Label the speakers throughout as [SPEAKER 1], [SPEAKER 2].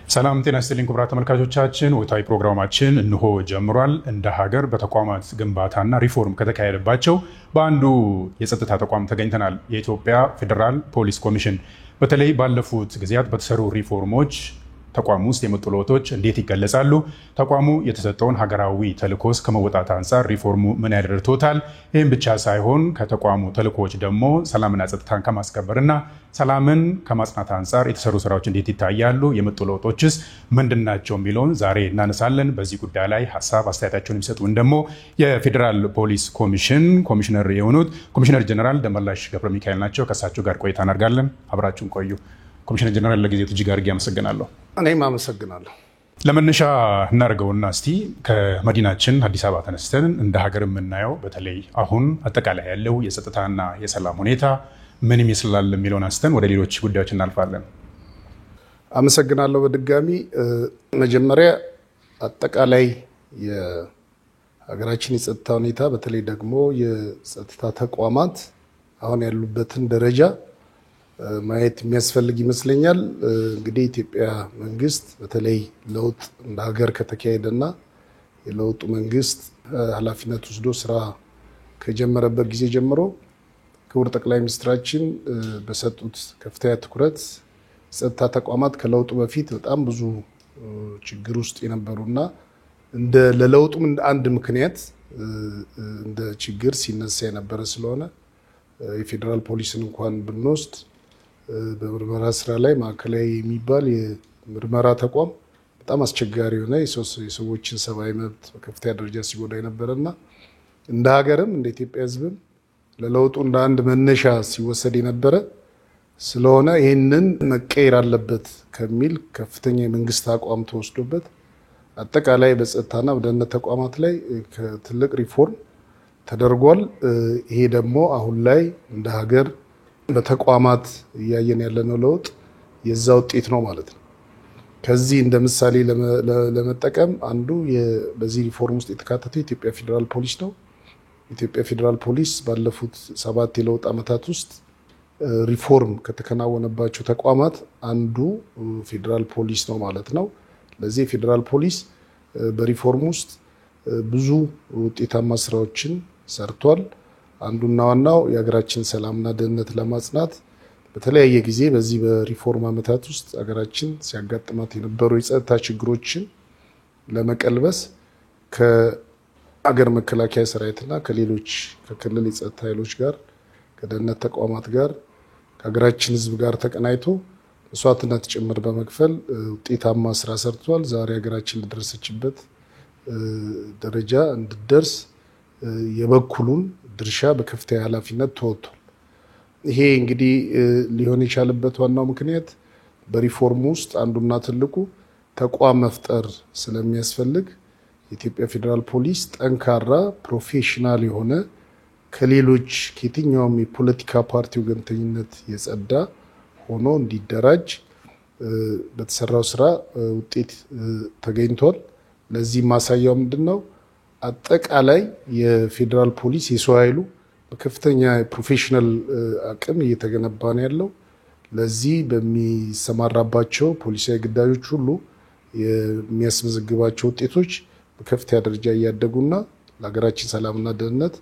[SPEAKER 1] ሰላም ጤና ይስጥልኝ ክቡራት ተመልካቾቻችን ወቅታዊ ፕሮግራማችን እንሆ ጀምሯል። እንደ ሀገር በተቋማት ግንባታና ሪፎርም ከተካሄደባቸው በአንዱ የጸጥታ ተቋም ተገኝተናል። የኢትዮጵያ ፌዴራል ፖሊስ ኮሚሽን በተለይ ባለፉት ጊዜያት በተሰሩ ሪፎርሞች ተቋሙ ውስጥ የመጡ ለውጦች እንዴት ይገለጻሉ? ተቋሙ የተሰጠውን ሀገራዊ ተልዕኮስ ከመወጣት አንጻር ሪፎርሙ ምን ያደርቶታል? ይህም ብቻ ሳይሆን ከተቋሙ ተልዕኮች ደግሞ ሰላምና ጸጥታን ከማስከበርና ሰላምን ከማጽናት አንጻር የተሰሩ ስራዎች እንዴት ይታያሉ? የመጡ ለውጦችስ ምንድናቸው? የሚለውን ዛሬ እናነሳለን። በዚህ ጉዳይ ላይ ሀሳብ አስተያየታቸውን የሚሰጡን ደግሞ የፌዴራል ፖሊስ ኮሚሽን ኮሚሽነር የሆኑት ኮሚሽነር ጀነራል ደመላሽ ገብረ ሚካኤል ናቸው። ከእሳቸው ጋር ቆይታ እናደርጋለን። አብራችሁን ቆዩ። ኮሚሽነር ጀነራል ለጊዜው እጅግ አድርጌ አመሰግናለሁ።
[SPEAKER 2] እኔም አመሰግናለሁ።
[SPEAKER 1] ለመነሻ እናደርገውና እስቲ ከመዲናችን አዲስ አበባ ተነስተን እንደ ሀገር የምናየው በተለይ አሁን አጠቃላይ ያለው የጸጥታና የሰላም ሁኔታ ምን ይመስላል የሚለውን አንስተን ወደ ሌሎች ጉዳዮች እናልፋለን።
[SPEAKER 2] አመሰግናለሁ። በድጋሚ መጀመሪያ አጠቃላይ የሀገራችን የጸጥታ ሁኔታ በተለይ ደግሞ የጸጥታ ተቋማት አሁን ያሉበትን ደረጃ ማየት የሚያስፈልግ ይመስለኛል። እንግዲህ ኢትዮጵያ መንግስት በተለይ ለውጥ እንደ ሀገር ከተካሄደና የለውጡ መንግስት ኃላፊነት ወስዶ ስራ ከጀመረበት ጊዜ ጀምሮ ክቡር ጠቅላይ ሚኒስትራችን በሰጡት ከፍተኛ ትኩረት ጸጥታ ተቋማት ከለውጡ በፊት በጣም ብዙ ችግር ውስጥ የነበሩና ለለውጡም እንደ አንድ ምክንያት እንደ ችግር ሲነሳ የነበረ ስለሆነ የፌዴራል ፖሊስን እንኳን ብንወስድ በምርመራ ስራ ላይ ማዕከላዊ የሚባል የምርመራ ተቋም በጣም አስቸጋሪ የሆነ የሰዎችን ሰብአዊ መብት በከፍተኛ ደረጃ ሲጎዳ የነበረና እንደ ሀገርም እንደ ኢትዮጵያ ሕዝብም ለለውጡ እንደ አንድ መነሻ ሲወሰድ የነበረ ስለሆነ ይህንን መቀየር አለበት ከሚል ከፍተኛ የመንግስት አቋም ተወስዶበት አጠቃላይ በጸጥታና በደህንነት ተቋማት ላይ ትልቅ ሪፎርም ተደርጓል። ይሄ ደግሞ አሁን ላይ እንደ ሀገር በተቋማት እያየን ያለነው ለውጥ የዛ ውጤት ነው ማለት ነው። ከዚህ እንደ ምሳሌ ለመጠቀም አንዱ በዚህ ሪፎርም ውስጥ የተካተተው የኢትዮጵያ ፌዴራል ፖሊስ ነው። የኢትዮጵያ ፌዴራል ፖሊስ ባለፉት 7 የለውጥ ዓመታት ውስጥ ሪፎርም ከተከናወነባቸው ተቋማት አንዱ ፌዴራል ፖሊስ ነው ማለት ነው። ለዚህ የፌዴራል ፖሊስ በሪፎርም ውስጥ ብዙ ውጤታማ ስራዎችን ሰርቷል። አንዱና ዋናው የሀገራችን ሰላምና ደህንነት ለማጽናት በተለያየ ጊዜ በዚህ በሪፎርም ዓመታት ውስጥ ሀገራችን ሲያጋጥማት የነበሩ የጸጥታ ችግሮችን ለመቀልበስ ከሀገር መከላከያ ሰራዊትና ከሌሎች ከክልል የጸጥታ ኃይሎች ጋር ከደህንነት ተቋማት ጋር ከሀገራችን ሕዝብ ጋር ተቀናይቶ መስዋዕትነት ጭምር በመክፈል ውጤታማ ስራ ሰርቷል። ዛሬ ሀገራችን ለደረሰችበት ደረጃ እንድትደርስ የበኩሉን ድርሻ በከፍተኛ ኃላፊነት ተወጥቷል። ይሄ እንግዲህ ሊሆን የቻለበት ዋናው ምክንያት በሪፎርም ውስጥ አንዱና ትልቁ ተቋም መፍጠር ስለሚያስፈልግ የኢትዮጵያ ፌዴራል ፖሊስ ጠንካራ ፕሮፌሽናል የሆነ ከሌሎች ከየትኛውም የፖለቲካ ፓርቲ ወገንተኝነት የጸዳ ሆኖ እንዲደራጅ በተሰራው ስራ ውጤት ተገኝቷል። ለዚህ ማሳያው ምንድነው? አጠቃላይ የፌዴራል ፖሊስ የሰው ኃይሉ በከፍተኛ ፕሮፌሽናል አቅም እየተገነባ ነው ያለው። ለዚህ በሚሰማራባቸው ፖሊሳዊ ግዳጆች ሁሉ የሚያስመዘግባቸው ውጤቶች በከፍተኛ ደረጃ እያደጉና ለሀገራችን ሰላምና ደህንነት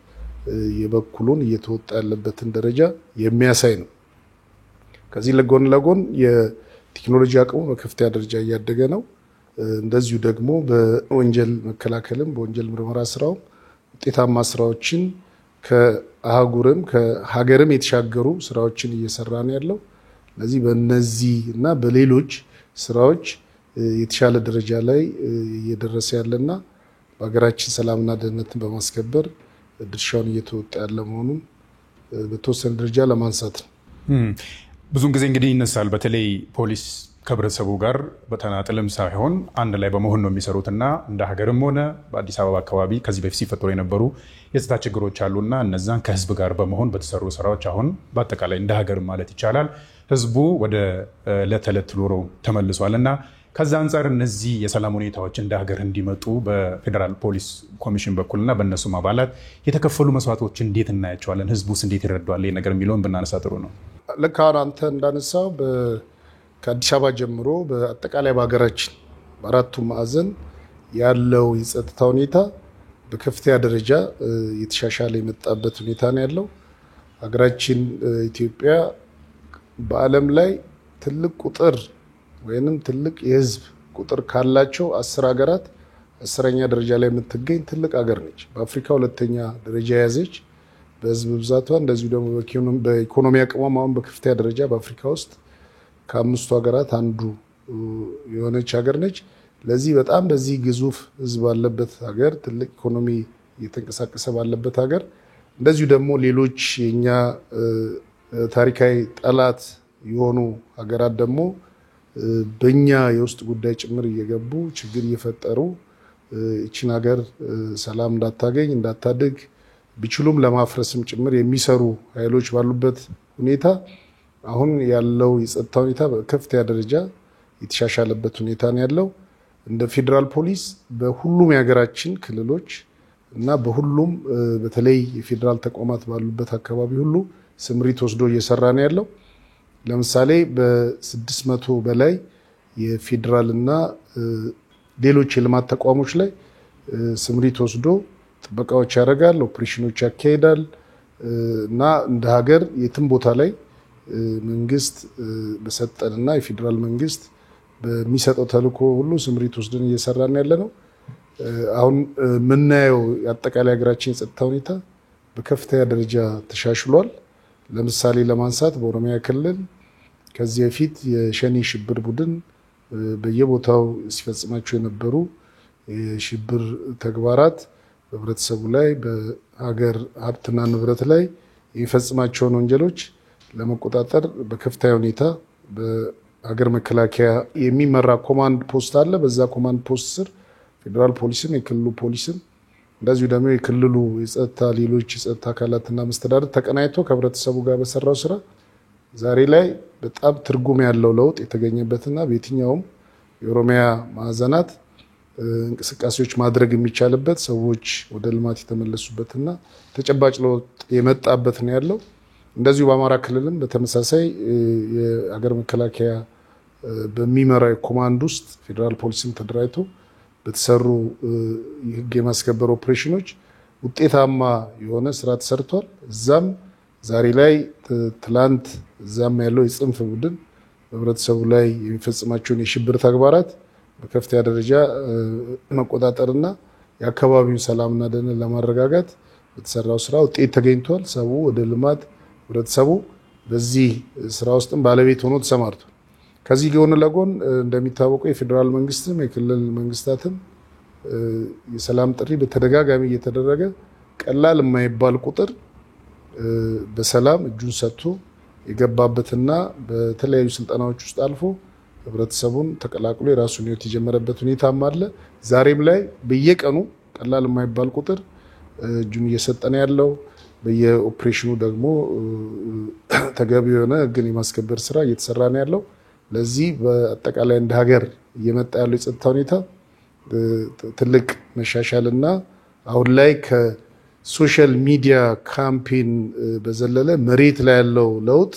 [SPEAKER 2] የበኩሉን እየተወጣ ያለበትን ደረጃ የሚያሳይ ነው። ከዚህ ለጎን ለጎን የቴክኖሎጂ አቅሙ በከፍተኛ ደረጃ እያደገ ነው። እንደዚሁ ደግሞ በወንጀል መከላከልም በወንጀል ምርመራ ስራው ውጤታማ ስራዎችን ከአህጉርም ከሀገርም የተሻገሩ ስራዎችን እየሰራ ነው ያለው። ለዚህ በእነዚህ እና በሌሎች ስራዎች የተሻለ ደረጃ ላይ እየደረሰ ያለና በሀገራችን ሰላምና ደህንነትን በማስከበር ድርሻውን እየተወጣ ያለ መሆኑን በተወሰነ ደረጃ ለማንሳት ነው።
[SPEAKER 1] ብዙውን ጊዜ እንግዲህ ይነሳል። በተለይ ፖሊስ ከህብረተሰቡ ጋር በተናጥልም ሳይሆን አንድ ላይ በመሆን ነው የሚሰሩትና እንደ ሀገርም ሆነ በአዲስ አበባ አካባቢ ከዚህ በፊት ሲፈጠሩ የነበሩ የጸጥታ ችግሮች አሉና እነዛን ከህዝብ ጋር በመሆን በተሰሩ ስራዎች አሁን በአጠቃላይ እንደ ሀገር ማለት ይቻላል ህዝቡ ወደ ዕለት ተዕለት ኑሮ ተመልሷልና ከዛ አንጻር እነዚህ የሰላም ሁኔታዎች እንደ ሀገር እንዲመጡ በፌዴራል ፖሊስ ኮሚሽን በኩልና በእነሱም አባላት የተከፈሉ መስዋዕቶች እንዴት እናያቸዋለን? ህዝቡስ እንዴት ይረዳዋል? ይሄ ነገር የሚለውን ብናነሳ ጥሩ ነው።
[SPEAKER 2] ልክ አንተ እንዳነሳው ከአዲስ አበባ ጀምሮ በአጠቃላይ በሀገራችን በአራቱ ማዕዘን ያለው የጸጥታ ሁኔታ በከፍተኛ ደረጃ የተሻሻለ የመጣበት ሁኔታ ነው ያለው። ሀገራችን ኢትዮጵያ በዓለም ላይ ትልቅ ቁጥር ወይንም ትልቅ የህዝብ ቁጥር ካላቸው 10 ሀገራት 10ኛ ደረጃ ላይ የምትገኝ ትልቅ ሀገር ነች። በአፍሪካ 2ኛ ደረጃ የያዘች በህዝብ ብዛቷ እንደዚሁ ደግሞ በኢኮኖሚ አቅሟም አሁን በከፍተኛ ደረጃ በአፍሪካ ውስጥ ከ5ቱ ሀገራት አንዱ የሆነች ሀገር ነች። ለዚህ በጣም በዚህ ግዙፍ ህዝብ ባለበት ሀገር ትልቅ ኢኮኖሚ እየተንቀሳቀሰ ባለበት ሀገር እንደዚሁ ደግሞ ሌሎች የኛ ታሪካዊ ጠላት የሆኑ ሀገራት ደግሞ በእኛ የውስጥ ጉዳይ ጭምር እየገቡ ችግር እየፈጠሩ እቺን ሀገር ሰላም እንዳታገኝ እንዳታድግ ቢችሉም ለማፍረስም ጭምር የሚሰሩ ኃይሎች ባሉበት ሁኔታ አሁን ያለው የጸጥታ ሁኔታ በከፍተኛ ደረጃ የተሻሻለበት ሁኔታ ነው ያለው። እንደ ፌዴራል ፖሊስ በሁሉም የሀገራችን ክልሎች እና በሁሉም በተለይ የፌዴራል ተቋማት ባሉበት አካባቢ ሁሉ ስምሪት ወስዶ እየሰራ ነው ያለው። ለምሳሌ በ600 በላይ የፌዴራል እና ሌሎች የልማት ተቋሞች ላይ ስምሪት ወስዶ ጥበቃዎች ያደርጋል፣ ኦፕሬሽኖች ያካሂዳል እና እንደ ሀገር የትም ቦታ ላይ መንግስት በሰጠንና የፌዴራል መንግስት በሚሰጠው ተልዕኮ ሁሉ ስምሪት ወስደን እየሰራን ያለ ነው። አሁን የምናየው የአጠቃላይ ሀገራችን የጸጥታ ሁኔታ በከፍተኛ ደረጃ ተሻሽሏል። ለምሳሌ ለማንሳት በኦሮሚያ ክልል ከዚህ በፊት የሸኔ ሽብር ቡድን በየቦታው ሲፈጽማቸው የነበሩ የሽብር ተግባራት በህብረተሰቡ ላይ በሀገር ሀብትና ንብረት ላይ የሚፈጽማቸውን ወንጀሎች ለመቆጣጠር በከፍተኛ ሁኔታ በሀገር መከላከያ የሚመራ ኮማንድ ፖስት አለ። በዛ ኮማንድ ፖስት ስር ፌዴራል ፖሊስም የክልሉ ፖሊስም እንደዚሁ ደግሞ የክልሉ የጸጥታ ሌሎች የጸጥታ አካላትና መስተዳድር ተቀናይቶ ከህብረተሰቡ ጋር በሰራው ስራ ዛሬ ላይ በጣም ትርጉም ያለው ለውጥ የተገኘበትና በየትኛውም የኦሮሚያ ማዕዘናት እንቅስቃሴዎች ማድረግ የሚቻልበት ሰዎች ወደ ልማት የተመለሱበትና ተጨባጭ ለውጥ የመጣበት ነው ያለው። እንደዚሁ በአማራ ክልልም በተመሳሳይ የሀገር መከላከያ በሚመራው ኮማንድ ውስጥ ፌዴራል ፖሊስም ተደራጅቶ በተሰሩ የህግ የማስከበር ኦፕሬሽኖች ውጤታማ የሆነ ስራ ተሰርቷል። እዛም ዛሬ ላይ ትላንት እዛም ያለው የጽንፍ ቡድን በህብረተሰቡ ላይ የሚፈጽማቸውን የሽብር ተግባራት በከፍተኛ ደረጃ መቆጣጠርና የአካባቢውን ሰላምና ደህንነት ለማረጋጋት በተሰራው ስራ ውጤት ተገኝቷል። ሰው ወደ ልማት ህብረተሰቡ በዚህ ስራ ውስጥም ባለቤት ሆኖ ተሰማርቷል። ከዚህ ጎን ለጎን እንደሚታወቀው የፌዴራል መንግስትም የክልል መንግስታትም የሰላም ጥሪ በተደጋጋሚ እየተደረገ ቀላል የማይባል ቁጥር በሰላም እጁን ሰጥቶ የገባበትና በተለያዩ ስልጠናዎች ውስጥ አልፎ ህብረተሰቡን ተቀላቅሎ የራሱን ህይወት የጀመረበት ሁኔታም አለ። ዛሬም ላይ በየቀኑ ቀላል የማይባል ቁጥር እጁን እየሰጠነ ያለው በየኦፕሬሽኑ ደግሞ ተገቢ የሆነ ህግን የማስከበር ስራ እየተሰራ ነው ያለው። ለዚህ በአጠቃላይ እንደ ሀገር እየመጣ ያለው የጸጥታ ሁኔታ ትልቅ መሻሻልና አሁን ላይ ከሶሻል ሚዲያ ካምፔን በዘለለ መሬት ላይ ያለው ለውጥ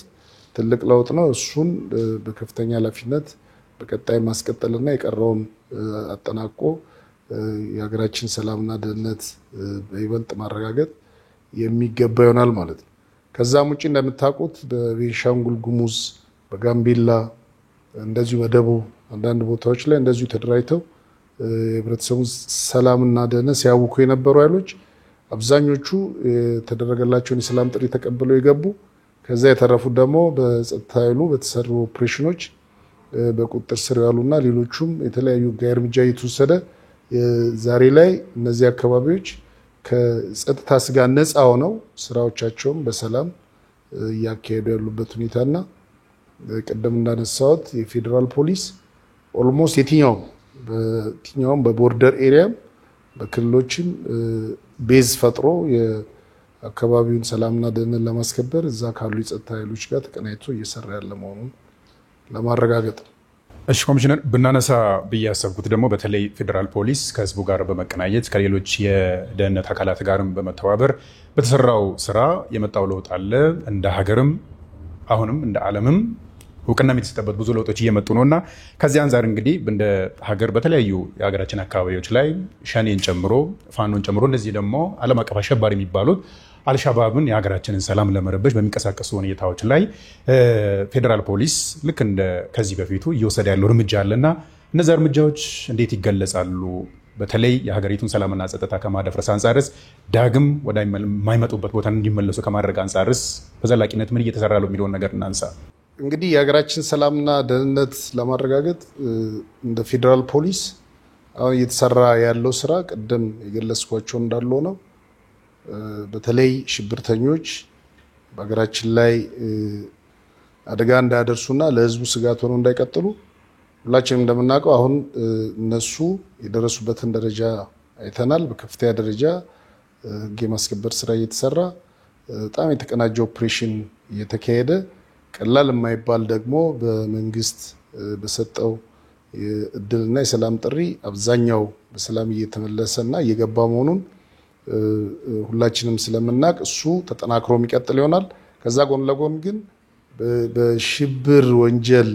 [SPEAKER 2] ትልቅ ለውጥ ነው። እሱን በከፍተኛ ኃላፊነት በቀጣይ ማስቀጠልና የቀረውን አጠናቆ የሀገራችን ሰላምና ደህንነት በይበልጥ ማረጋገጥ የሚገባ ይሆናል ማለት ነው። ከዛም ውጪ እንደምታውቁት በቤንሻንጉል ጉሙዝ፣ በጋምቤላ እንደዚሁ በደቡብ አንዳንድ ቦታዎች ላይ እንደዚሁ ተደራጅተው የህብረተሰቡን ሰላምና ደህንነት ሲያውኩ የነበሩ ኃይሎች አብዛኞቹ የተደረገላቸውን የሰላም ጥሪ ተቀብለው የገቡ ከዛ የተረፉት ደግሞ በጸጥታ ኃይሉ በተሰሩ ኦፕሬሽኖች በቁጥጥር ስር ያሉና ሌሎቹም የተለያዩ ህጋዊ እርምጃ እየተወሰደ ዛሬ ላይ እነዚህ አካባቢዎች ከጸጥታ ስጋት ነፃ ሆነው ስራዎቻቸውን በሰላም እያካሄዱ ያሉበት ሁኔታና ቀደም እንዳነሳሁት የፌዴራል ፖሊስ ኦልሞስት የትኛውም በቦርደር ኤሪያም በክልሎችም ቤዝ ፈጥሮ የአካባቢውን ሰላምና ደህንነት ለማስከበር እዛ ካሉ የጸጥታ ኃይሎች ጋር ተቀናይቶ እየሰራ ያለ መሆኑን ለማረጋገጥ ነው።
[SPEAKER 1] እሺ ኮሚሽነር፣ ብናነሳ ብዬ ያሰብኩት ደግሞ በተለይ ፌዴራል ፖሊስ ከህዝቡ ጋር በመቀናየት ከሌሎች የደህንነት አካላት ጋርም በመተባበር በተሰራው ስራ የመጣው ለውጥ አለ። እንደ ሀገርም አሁንም እንደ ዓለምም እውቅና የሚሰጥበት ብዙ ለውጦች እየመጡ ነውና ከዚህ አንፃር እንግዲህ እንደ ሀገር በተለያዩ የሀገራችን አካባቢዎች ላይ ሸኔን ጨምሮ ፋኖን ጨምሮ እንደዚህ ደግሞ ዓለም አቀፍ አሸባሪ የሚባሉት አልሻባብን የሀገራችንን ሰላም ለመረበሽ በሚንቀሳቀሱ ሁኔታዎች ላይ ፌዴራል ፖሊስ ልክ እንደ ከዚህ በፊቱ እየወሰደ ያለው እርምጃ አለና እነዚህ እርምጃዎች እንዴት ይገለጻሉ? በተለይ የሀገሪቱን ሰላምና ጸጥታ ከማደፍረስ አንፃርስ ዳግም ወደ የማይመጡበት ቦታ እንዲመለሱ ከማድረግ አንፃርስ በዘላቂነት ምን እየተሰራ ነው የሚለውን ነገር እናንሳ።
[SPEAKER 2] እንግዲህ የሀገራችን ሰላምና ደህንነት ለማረጋገጥ እንደ ፌዴራል ፖሊስ አሁን እየተሰራ ያለው ስራ ቀደም የገለጽኳቸው እንዳለው ነው። በተለይ ሽብርተኞች በሀገራችን ላይ አደጋ እንዳያደርሱና ለህዝቡ ስጋት ሆነው እንዳይቀጥሉ ሁላችንም እንደምናውቀው አሁን እነሱ የደረሱበትን ደረጃ አይተናል። በከፍተኛ ደረጃ ህግ የማስከበር ስራ እየተሰራ በጣም የተቀናጀ ኦፕሬሽን እየተካሄደ ቀላል የማይባል ደግሞ በመንግስት በሰጠው እድልና የሰላም ጥሪ አብዛኛው በሰላም እየተመለሰና እየገባ መሆኑን ሁላችንም ስለምናቅ እሱ ተጠናክሮ የሚቀጥል ይሆናል። ከዛ ጎን ለጎን ግን በሽብር ወንጀል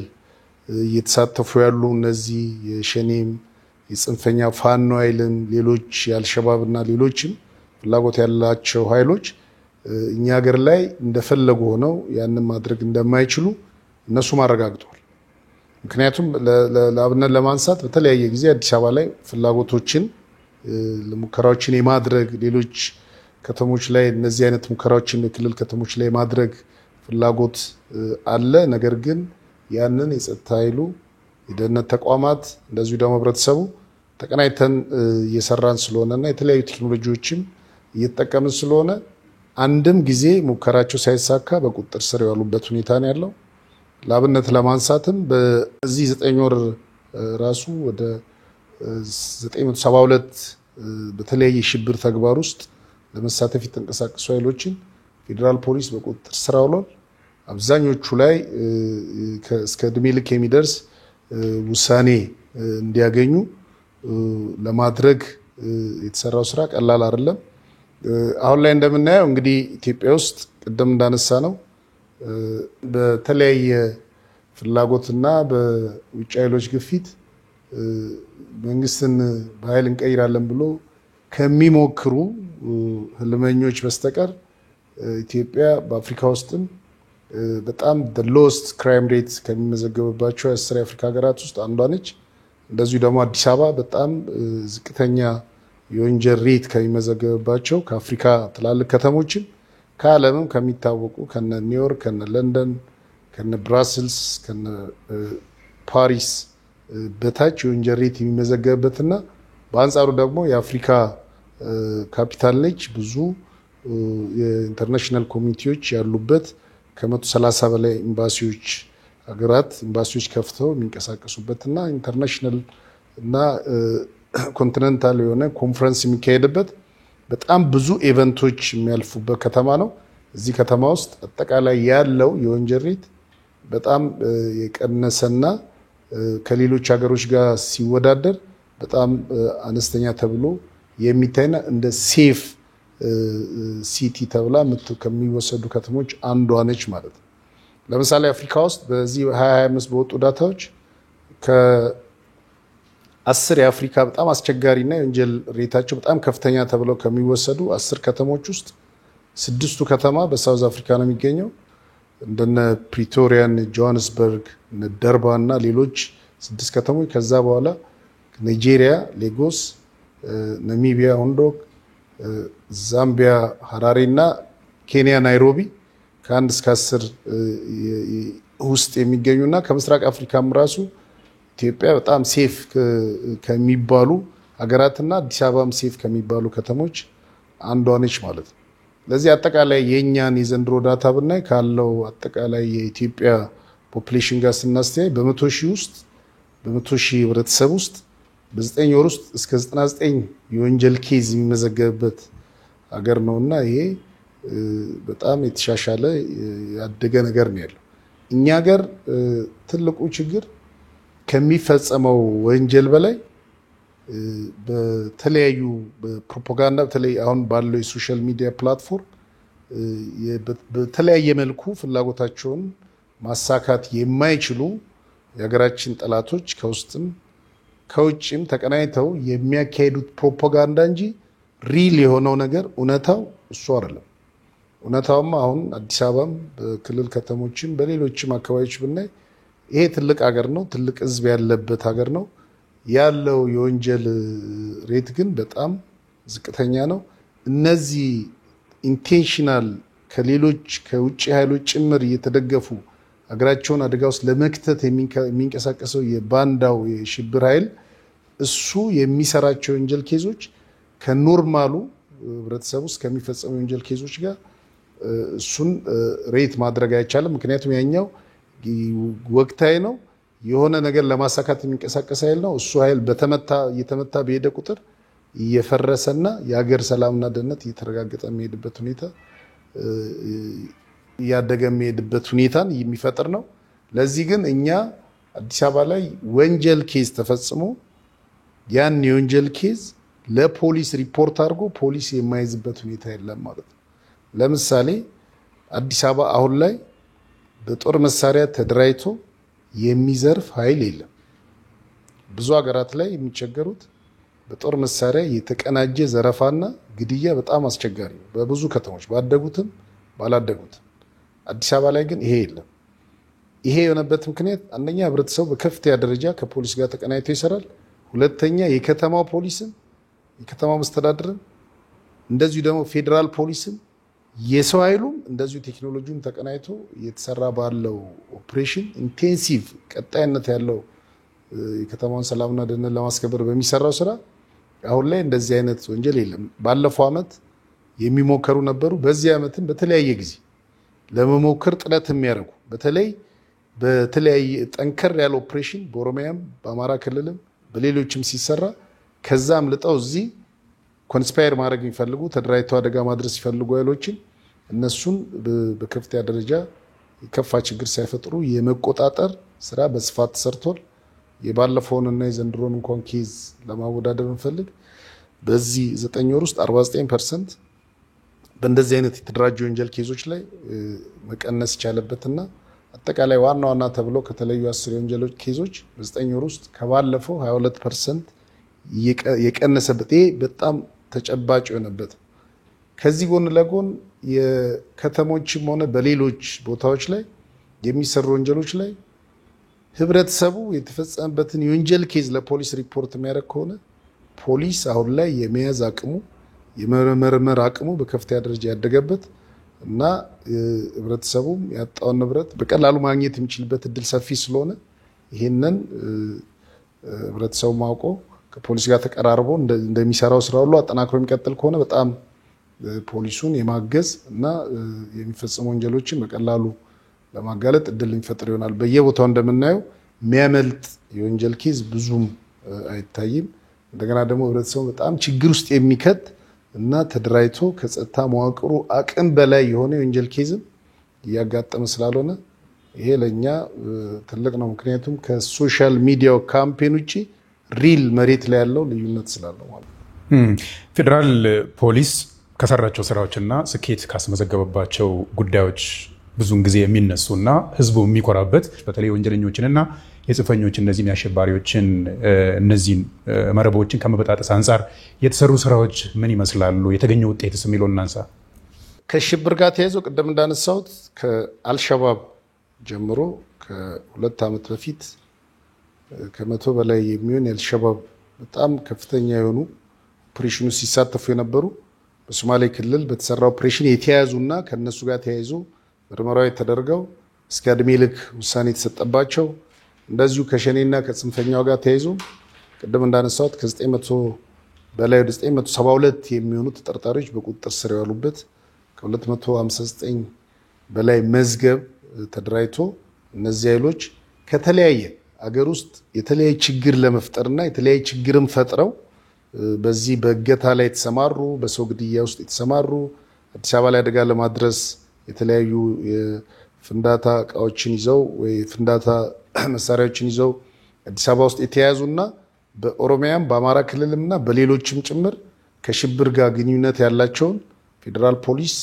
[SPEAKER 2] እየተሳተፉ ያሉ እነዚህ የሸኔም የጽንፈኛ ፋኖ ኃይልም ሌሎች የአልሸባብና ሌሎችም ፍላጎት ያላቸው ኃይሎች እኛ ሀገር ላይ እንደፈለጉ ሆነው ያንን ማድረግ እንደማይችሉ እነሱ ማረጋግጠዋል። ምክንያቱም ለአብነት ለማንሳት በተለያየ ጊዜ አዲስ አበባ ላይ ፍላጎቶችን ሙከራዎችን የማድረግ ሌሎች ከተሞች ላይ እነዚህ አይነት ሙከራዎችን የክልል ከተሞች ላይ ማድረግ ፍላጎት አለ። ነገር ግን ያንን የጸጥታ ኃይሉ የደህንነት ተቋማት እንደዚሁ ደግሞ ህብረተሰቡ ተቀናይተን እየሰራን ስለሆነና የተለያዩ ቴክኖሎጂዎችም እየተጠቀምን ስለሆነ አንድም ጊዜ ሙከራቸው ሳይሳካ በቁጥጥር ስር ያሉበት ሁኔታ ነው ያለው። ለአብነት ለማንሳትም በዚህ 9 ወር ራሱ ወደ 972 በተለያየ ሽብር ተግባር ውስጥ ለመሳተፍ የተንቀሳቀሱ ኃይሎችን ፌዴራል ፖሊስ በቁጥጥር ስር አውሏል። አብዛኞቹ ላይ እስከ እድሜ ልክ የሚደርስ ውሳኔ እንዲያገኙ ለማድረግ የተሰራው ስራ ቀላል አይደለም። አሁን ላይ እንደምናየው እንግዲህ ኢትዮጵያ ውስጥ ቀደም እንዳነሳ ነው በተለያየ ፍላጎትና በውጭ ኃይሎች ግፊት መንግስትን በኃይል እንቀይራለን ብሎ ከሚሞክሩ ህልመኞች በስተቀር ኢትዮጵያ በአፍሪካ ውስጥም በጣም the lowest crime rate ከሚመዘገብባቸው 10 የአፍሪካ ሀገራት ውስጥ አንዷ ነች። እንደዚሁ ደግሞ አዲስ አበባ በጣም ዝቅተኛ የወንጀል ሬት ከሚመዘገብባቸው ከአፍሪካ ትላልቅ ከተሞችም ከዓለምም ከሚታወቁ ከነ ኒውዮርክ፣ ከነ ለንደን፣ ከነ ብራስልስ፣ ከነ ፓሪስ በታች የወንጀል ሬት የሚመዘገብበትና በአንጻሩ ደግሞ የአፍሪካ ካፒታል ነች። ብዙ የኢንተርናሽናል ኮሚኒቲዎች ያሉበት ከ130 በላይ ኤምባሲዎች ሀገራት ኤምባሲዎች ከፍተው የሚንቀሳቀሱበትና ኢንተርናሽናል እና ኮንቲኔንታል የሆነ ኮንፈረንስ የሚካሄድበት በጣም ብዙ ኢቨንቶች የሚያልፉበት ከተማ ነው። እዚህ ከተማ ውስጥ አጠቃላይ ያለው የወንጀል ሬት በጣም የቀነሰና ከሌሎች ሀገሮች ጋር ሲወዳደር በጣም አነስተኛ ተብሎ የሚታይና እንደ ሴፍ ሲቲ ተብላ ከሚወሰዱ ከተሞች አንዷ ነች ማለት ነው። ለምሳሌ አፍሪካ ውስጥ በዚህ 2025 በወጡ ዳታዎች ከ10 የአፍሪካ በጣም አስቸጋሪና የወንጀል ሬታቸው በጣም ከፍተኛ ተብለው ከሚወሰዱ 10 ከተሞች ውስጥ 6ቱ ከተማ በሳውዝ አፍሪካ ነው የሚገኘው። እንደነ ፕሪቶሪያን፣ ጆሃንስበርግ፣ ደርባን እና ሌሎች 6 ከተሞች። ከዛ በኋላ ናይጄሪያ ሌጎስ፣ ናሚቢያ ሆንዶክ፣ ዛምቢያ ሀራሬ እና ኬንያ ናይሮቢ ከ1 እስከ 10 ውስጥ የሚገኙና ከምስራቅ አፍሪካም ራሱ ኢትዮጵያ በጣም ሴፍ ከሚባሉ ሀገራትና አዲስ አበባም ሴፍ ከሚባሉ ከተሞች አንዷ ነች ማለት ነው። ለዚህ አጠቃላይ የኛን የዘንድሮ ዳታ ብናይ ካለው አጠቃላይ የኢትዮጵያ ፖፑሌሽን ጋር ስናስተያይ በ100 ሺህ ህብረተሰብ ውስጥ በ9 ወር ውስጥ እስከ 99 የወንጀል ኬዝ የሚመዘገብበት ሀገር ነውና ይሄ በጣም የተሻሻለ ያደገ ነገር ነው ያለው። እኛ ሀገር ትልቁ ችግር ከሚፈጸመው ወንጀል በላይ በተለያዩ በፕሮፓጋንዳ በተለይ አሁን ባለው የሶሻል ሚዲያ ፕላትፎርም በተለያየ መልኩ ፍላጎታቸውን ማሳካት የማይችሉ የሀገራችን ጠላቶች ከውስጥም ከውጭም ተቀናይተው የሚያካሂዱት ፕሮፓጋንዳ እንጂ ሪል የሆነው ነገር እውነታው እሱ አይደለም። እውነታውማ አሁን አዲስ አበባም በክልል ከተሞችም በሌሎችም አካባቢዎች ብናይ ይሄ ትልቅ ሀገር ነው፣ ትልቅ ህዝብ ያለበት ሀገር ነው። ያለው የወንጀል ሬት ግን በጣም ዝቅተኛ ነው። እነዚህ ኢንቴንሽናል ከሌሎች ከውጭ ኃይሎች ጭምር እየተደገፉ ሀገራቸውን አደጋ ውስጥ ለመክተት የሚንቀሳቀሰው የባንዳው የሽብር ኃይል እሱ የሚሰራቸው የወንጀል ኬዞች ከኖርማሉ ህብረተሰብ ውስጥ ከሚፈጸሙ የወንጀል ኬዞች ጋር እሱን ሬት ማድረግ አይቻልም። ምክንያቱም ያኛው ወቅታዊ ነው፣ የሆነ ነገር ለማሳካት የሚንቀሳቀስ ኃይል ነው። እሱ ኃይል እየተመታ በሄደ ቁጥር እየፈረሰና የሀገር ሰላምና ደህንነት እየተረጋገጠ የሚሄድበት ሁኔታ እያደገ የሚሄድበት ሁኔታን የሚፈጥር ነው። ለዚህ ግን እኛ አዲስ አበባ ላይ ወንጀል ኬዝ ተፈጽሞ ያን የወንጀል ኬዝ ለፖሊስ ሪፖርት አድርጎ ፖሊስ የማይዝበት ሁኔታ የለም ማለት ነው። ለምሳሌ አዲስ አበባ አሁን ላይ በጦር መሳሪያ ተደራጅቶ የሚዘርፍ ኃይል የለም። ብዙ ሀገራት ላይ የሚቸገሩት በጦር መሳሪያ የተቀናጀ ዘረፋና ግድያ በጣም አስቸጋሪ ነው፣ በብዙ ከተሞች ባደጉትም ባላደጉትም። አዲስ አበባ ላይ ግን ይሄ የለም። ይሄ የሆነበት ምክንያት አንደኛ ህብረተሰቡ በከፍተኛ ደረጃ ከፖሊስ ጋር ተቀናጅቶ ይሰራል። ሁለተኛ የከተማው ፖሊስም የከተማው መስተዳድርም እንደዚሁ ደግሞ ፌዴራል ፖሊስም የሰው ኃይሉም እንደዚሁ ቴክኖሎጂውን ተቀናጅቶ እየተሰራ ባለው ኦፕሬሽን ኢንቴንሲቭ ቀጣይነት ያለው የከተማውን ሰላምና ደህንነት ለማስከበር በሚሰራው ስራ አሁን ላይ እንደዚህ አይነት ወንጀል የለም። ባለፈው ዓመት የሚሞከሩ ነበሩ። በዚህ ዓመትም በተለያየ ጊዜ ለመሞከር ጥረት የሚያደርጉ በተለያየ ጠንከር ያለ ኦፕሬሽን በኦሮሚያም በአማራ ክልልም በሌሎችም ሲሰራ ከዛም ልጠው እዚህ ኮንስፓየር ማድረግ የሚፈልጉ ተደራጅተው አደጋ ማድረስ ይፈልጉ ኃይሎችን እነሱን በከፍተኛ ደረጃ የከፋ ችግር ሳይፈጥሩ የመቆጣጠር ስራ በስፋት ተሰርቷል። የባለፈውንና የዘንድሮን እንኳን ኬዝ ለማወዳደር እንፈልግ በዚህ 9 ወር ውስጥ 49% በእንደዚህ አይነት የተደራጁ ወንጀል ኬዞች ላይ መቀነስ ይቻለበትና አጠቃላይ ዋና ተብሎ ከተለዩ 10 የወንጀል ኬዞች በ9 ወር ውስጥ ከባለፈው 22% የቀነሰበት ይሄ በጣም ተጨባጭ የሆነበት። ከዚህ ጎን ለጎን የከተሞችም ሆነ በሌሎች ቦታዎች ላይ የሚሰሩ ወንጀሎች ላይ ህብረተሰቡ የተፈጸመበትን የወንጀል ኬዝ ለፖሊስ ሪፖርት የሚያደርግ ከሆነ ፖሊስ አሁን ላይ የመያዝ አቅሙ የመመርመር አቅሙ በከፍተኛ ደረጃ ያደገበት እና ህብረተሰቡም ያጣውን ንብረት በቀላሉ ማግኘት የሚችልበት እድል ሰፊ ስለሆነ ይሄንን ህብረተሰቡ ማውቆ ከፖሊስ ጋር ተቀራርቦ እንደሚሰራው ስራ ሁሉ አጠናክሮ የሚቀጥል ከሆነ በጣም ፖሊሱን የማገዝ እና የሚፈጸሙ ወንጀሎችን በቀላሉ ለማጋለጥ እድል የሚፈጥር ይሆናል። በየቦታው እንደምናየው የሚያመልጥ የወንጀል ኬዝ ብዙም አይታይም። እንደገና ደግሞ ህብረተሰቡ በጣም ችግር ውስጥ የሚከት እና ተደራጅቶ ከጸጥታ መዋቅሩ አቅም በላይ የሆነ የወንጀል ኬዝም እያጋጠመ ስላልሆነ ይሄ ለኛ ትልቅ ነው። ምክንያቱም ከሶሻል ሚዲያው ካምፔን ውጪ ሪል መሬት ላይ ያለው ልዩነት ስላለው ማለት ነው።
[SPEAKER 1] ፌዴራል ፖሊስ ከሰራቸው ስራዎችና ስኬት ካስመዘገበባቸው ጉዳዮች ብዙውን ጊዜ የሚነሱና ህዝቡ የሚኮራበት በተለይ ወንጀለኞችንና የጽንፈኞችን እነዚህን የአሸባሪዎችን እነዚህን መረቦችን ከመበጣጠስ አንጻር የተሰሩ ስራዎች ምን ይመስላሉ? የተገኘው ውጤትስ የሚለውን እናንሳ።
[SPEAKER 2] ከሽብር ጋር ተያይዞ ቅድም እንዳነሳሁት ከአልሸባብ ጀምሮ ከ2 ዓመት በፊት ከ100 በላይ የሚሆን የአልሸባብ በጣም ከፍተኛ የሆኑ ኦፕሬሽኑ ሲሳተፉ የነበሩ በሶማሌ ክልል በተሰራ ኦፕሬሽን የተያዙና ከነሱ ጋር ተያይዞ ምርመራው ተደርገው እስከ እድሜ ልክ ውሳኔ የተሰጠባቸው እንደዚሁ ከሸኔና ከጽንፈኛው ጋር ተያይዞ ቅድም እንዳነሳሁት ከ900 በላይ ወደ 972 የሚሆኑ ተጠርጣሪዎች በቁጥጥር ስር ያሉበት ከ259 በላይ መዝገብ ተደራጅቶ እነዚህ ኃይሎች ከተለያየ አገር ውስጥ የተለያየ ችግር ለመፍጠርና የተለያየ ችግርም ፈጥረው በዚህ በእገታ ላይ የተሰማሩ በሰው ግድያ ውስጥ የተሰማሩ አዲስ አበባ ላይ አደጋ ለማድረስ የተለያዩ የፍንዳታ እቃዎችን ይዘው ወይ ፍንዳታ መሳሪያዎችን ይዘው አዲስ አበባ ውስጥ የተያዙና በኦሮሚያም በአማራ ክልልምና በሌሎችም ጭምር ከሽብር ጋር ግንኙነት ያላቸውን ፌዴራል ፖሊስ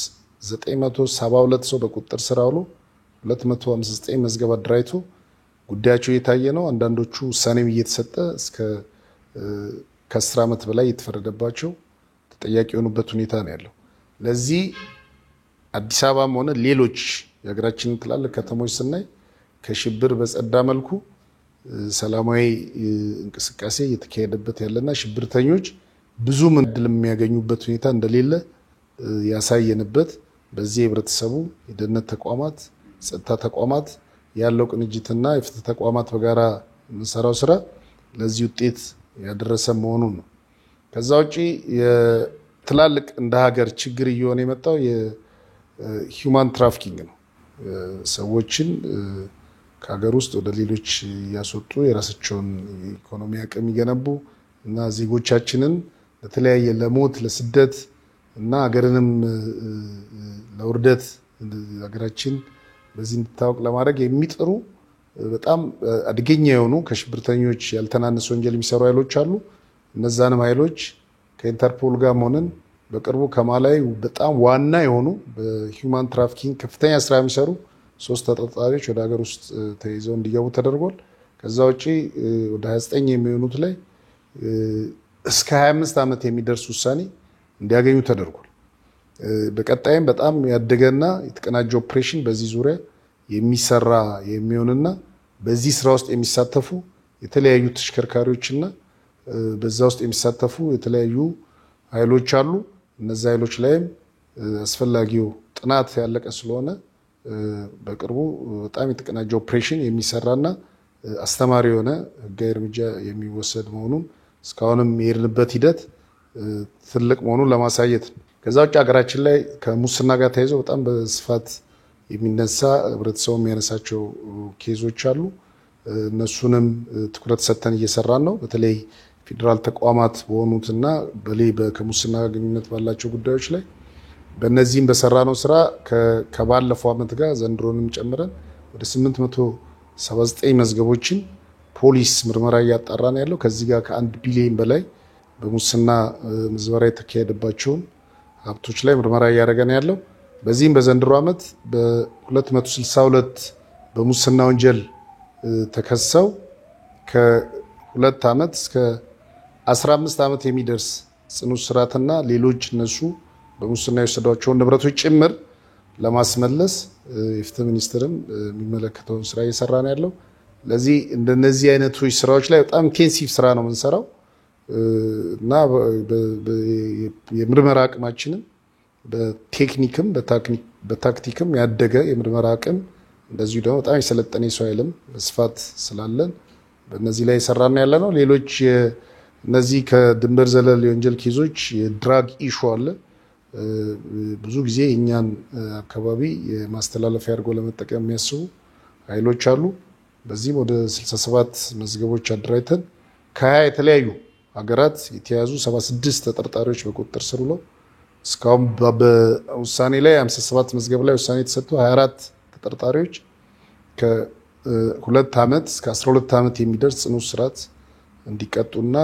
[SPEAKER 2] 972 ሰው በቁጥጥር ስር አውሎ 259 መዝገብ አደራጅቶ ጉዳያቸው የታየ ነው። አንዳንዶቹ ውሳኔም እየተሰጠ እስከ ከ10 ዓመት በላይ የተፈረደባቸው ተጠያቂ የሆኑበት ሁኔታ ነው ያለው። ለዚህ አዲስ አበባም ሆነ ሌሎች የሀገራችንን ትላልቅ ከተሞች ስናይ ከሽብር በጸዳ መልኩ ሰላማዊ እንቅስቃሴ እየተካሄደበት ያለና ሽብርተኞች ብዙ እድል የሚያገኙበት ሁኔታ እንደሌለ ያሳየንበት በዚህ የህብረተሰቡ የደህንነት ተቋማት፣ ጸጥታ ተቋማት ያለው ቅንጅትና የፍትህ ተቋማት በጋራ የምንሰራው ስራ ለዚህ ውጤት ያደረሰ መሆኑን ነው። ከዛ ውጪ የትላልቅ እንደ ሀገር ችግር እየሆነ የመጣው የሂውማን ትራፊኪንግ ነው። ሰዎችን ከሀገር ውስጥ ወደ ሌሎች እያስወጡ የራሳቸውን ኢኮኖሚ አቅም ይገነቡ እና ዜጎቻችንን ለተለያየ ለሞት፣ ለስደት እና ሀገርንም ለውርደት ሀገራችን በዚህ እንድታወቅ ለማድረግ የሚጥሩ በጣም አደገኛ የሆኑ ከሽብርተኞች ያልተናነሰ ወንጀል የሚሰሩ ኃይሎች አሉ። እነዛንም ኃይሎች ከኢንተርፖል ጋር ሆነን በቅርቡ ከማላይ በጣም ዋና የሆኑ በሂውማን ትራፊኪንግ ከፍተኛ ስራ የሚሰሩ 3 ተጠርጣሪዎች ወደ ሀገር ውስጥ ተይዘው እንዲገቡ ተደርጓል። ከዛ ውጪ ወደ 29 የሚሆኑት ላይ እስከ 25 ዓመት የሚደርስ ውሳኔ እንዲያገኙ ተደርጓል። በቀጣይም በጣም ያደገና የተቀናጀ ኦፕሬሽን በዚህ ዙሪያ የሚሰራ የሚሆንና በዚህ ስራ ውስጥ የሚሳተፉ የተለያዩ ተሽከርካሪዎችና በዛ ውስጥ የሚሳተፉ የተለያዩ ኃይሎች አሉ። እነዛ ኃይሎች ላይም አስፈላጊው ጥናት ያለቀ ስለሆነ በቅርቡ በጣም የተቀናጀ ኦፕሬሽን የሚሰራና አስተማሪ የሆነ ህጋዊ እርምጃ የሚወሰድ መሆኑን እስካሁንም የሄድንበት ሂደት ትልቅ መሆኑን ለማሳየት ነው። ከዛ ውጭ ሀገራችን ላይ ከሙስና ጋር ተያይዞ በጣም በስፋት የሚነሳ ህብረተሰቡ የሚያነሳቸው ኬዞች አሉ። እነሱንም ትኩረት ሰጥተን እየሰራን ነው። በተለይ ፌዴራል ተቋማት በሆኑትና ከሙስና ግንኙነት ባላቸው ጉዳዮች ላይ በእነዚህም በሰራነው ስራ ከባለፈው ዓመት ጋር ዘንድሮንም ጨምረን ወደ 879 መዝገቦችን ፖሊስ ምርመራ እያጣራን ያለው ከዚህ ጋር ከ1 ቢሊዮን በላይ በሙስና ምዝበራ የተካሄደባቸውን ሀብቶች ላይ ምርመራ እያደረገን ያለው። በዚህም በዘንድሮ ዓመት በ262 በሙስና ወንጀል ተከሰው ከ2 ዓመት እስከ 15 ዓመት የሚደርስ ጽኑ እስራትና ሌሎች እነሱ በሙስና የወሰዷቸውን ንብረቶች ጭምር ለማስመለስ የፍትህ ሚኒስቴርም የሚመለከተውን ስራ እየሰራ ነው ያለው። ለዚህ እንደነዚህ አይነቶች ስራዎች ላይ በጣም ኢንቴንሲቭ ስራ ነው የምንሰራው እና የምርመራ አቅማችንን በቴክኒክም በታክቲክም ያደገ የምርመራ አቅም እንደዚሁ ደግሞ በጣም የሰለጠነ ሰው ኃይልም በስፋት ስላለን በእነዚህ ላይ እየሰራን ያለ ነው። ሌሎች እነዚህ ከድንበር ዘለል የወንጀል ኬዞች የድራግ ኢሹ አለ። ብዙ ጊዜ እኛን አካባቢ የማስተላለፊያ አድርጎ ለመጠቀም የሚያስቡ ኃይሎች አሉ። በዚህም ወደ 67 መዝገቦች አደራጅተን ከ20 የተለያዩ ሀገራት የተያዙ 76 ተጠርጣሪዎች በቁጥጥር ስር ውለው እስካሁን በውሳኔ ላይ 57 መዝገብ ላይ ውሳኔ የተሰጡ 24 ተጠርጣሪዎች ከ2 ዓመት እስከ 12 ዓመት የሚደርስ ጽኑ እስራት እንዲቀጡና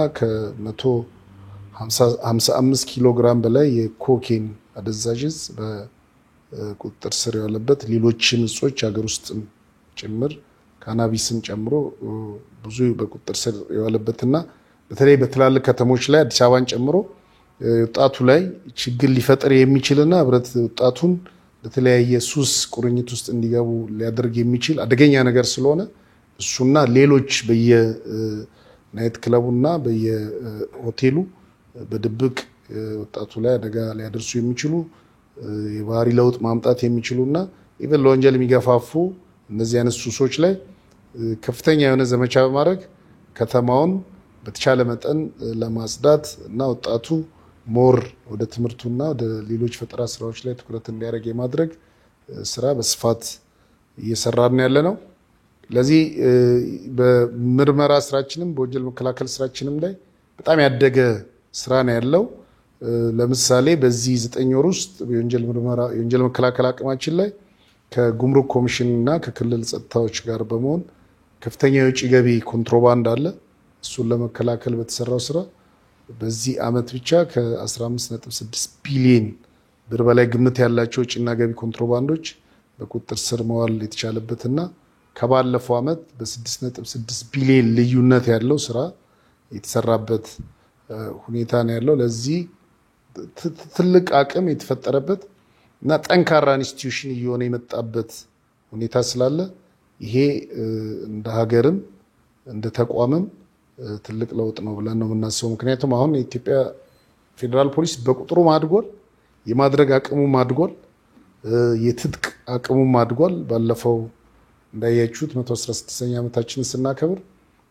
[SPEAKER 2] ከ155 ኪሎ ግራም በላይ የኮኬን አደንዛዥ ዕፅ በቁጥጥር ስር የዋለበት ሌሎችም እጾች ሀገር ውስጥም ጭምር ካናቢስን ጨምሮ ብዙ በቁጥጥር ስር የዋለበትና በተለይ በትላልቅ ከተሞች ላይ አዲስ አበባን ጨምሮ ወጣቱ ላይ ችግር ሊፈጠር የሚችልና ወጣቱን በተለያየ ሱስ ቁርኝት ውስጥ እንዲገቡ ሊያደርግ የሚችል አደገኛ ነገር ስለሆነ እሱና ሌሎች በየናይት ክለቡና በየሆቴሉ በድብቅ ወጣቱ ላይ አደጋ ሊያደርሱ የሚችሉ የባህሪ ለውጥ ማምጣት የሚችሉና ኢቨን ለወንጀል የሚገፋፉ እነዚህ አይነት ሱሶች ላይ ከፍተኛ የሆነ ዘመቻ በማድረግ ከተማውን በተቻለ መጠን ለማጽዳት እና ወጣቱ ሞር ወደ ትምህርቱና ወደ ሌሎች ፈጠራ ስራዎች ላይ ትኩረት እንዲያደርግ የማድረግ ስራ በስፋት እየሰራን ያለ ነው። ለዚህ በምርመራ ስራችንም በወንጀል መከላከል ስራችንም ላይ በጣም ያደገ ስራ ነው ያለው። ለምሳሌ በዚህ 9 ወር ውስጥ የወንጀል መከላከል አቅማችን ላይ ከጉምሩክ ኮሚሽን እና ከክልል ጸጥታዎች ጋር በመሆን ከፍተኛ የውጭ ገቢ ኮንትሮባንድ አለ። እሱን ለመከላከል በተሰራው ስራ በዚህ አመት ብቻ ከ15.6 ቢሊዮን ብር በላይ ግምት ያላቸው ውጭና ገቢ ኮንትሮባንዶች በቁጥጥር ስር መዋል የተቻለበትና ከባለፈው ዓመት በ6.6 ቢሊዮን ልዩነት ያለው ስራ የተሰራበት ሁኔታ ነው ያለው። ለዚህ ትልቅ አቅም የተፈጠረበት እና ጠንካራ ኢንስቲትዩሽን እየሆነ የመጣበት ሁኔታ ስላለ ይሄ እንደ ሀገርም እንደ ተቋምም ትልቅ ለውጥ ነው ብለን ነው የምናስበው። ምክንያቱም አሁን የኢትዮጵያ ፌዴራል ፖሊስ በቁጥሩ ማድጓል፣ የማድረግ አቅሙ ማድጓል፣ የትጥቅ አቅሙ ማድጓል። ባለፈው እንዳያችሁት 116ኛ ዓመታችንን ስናከብር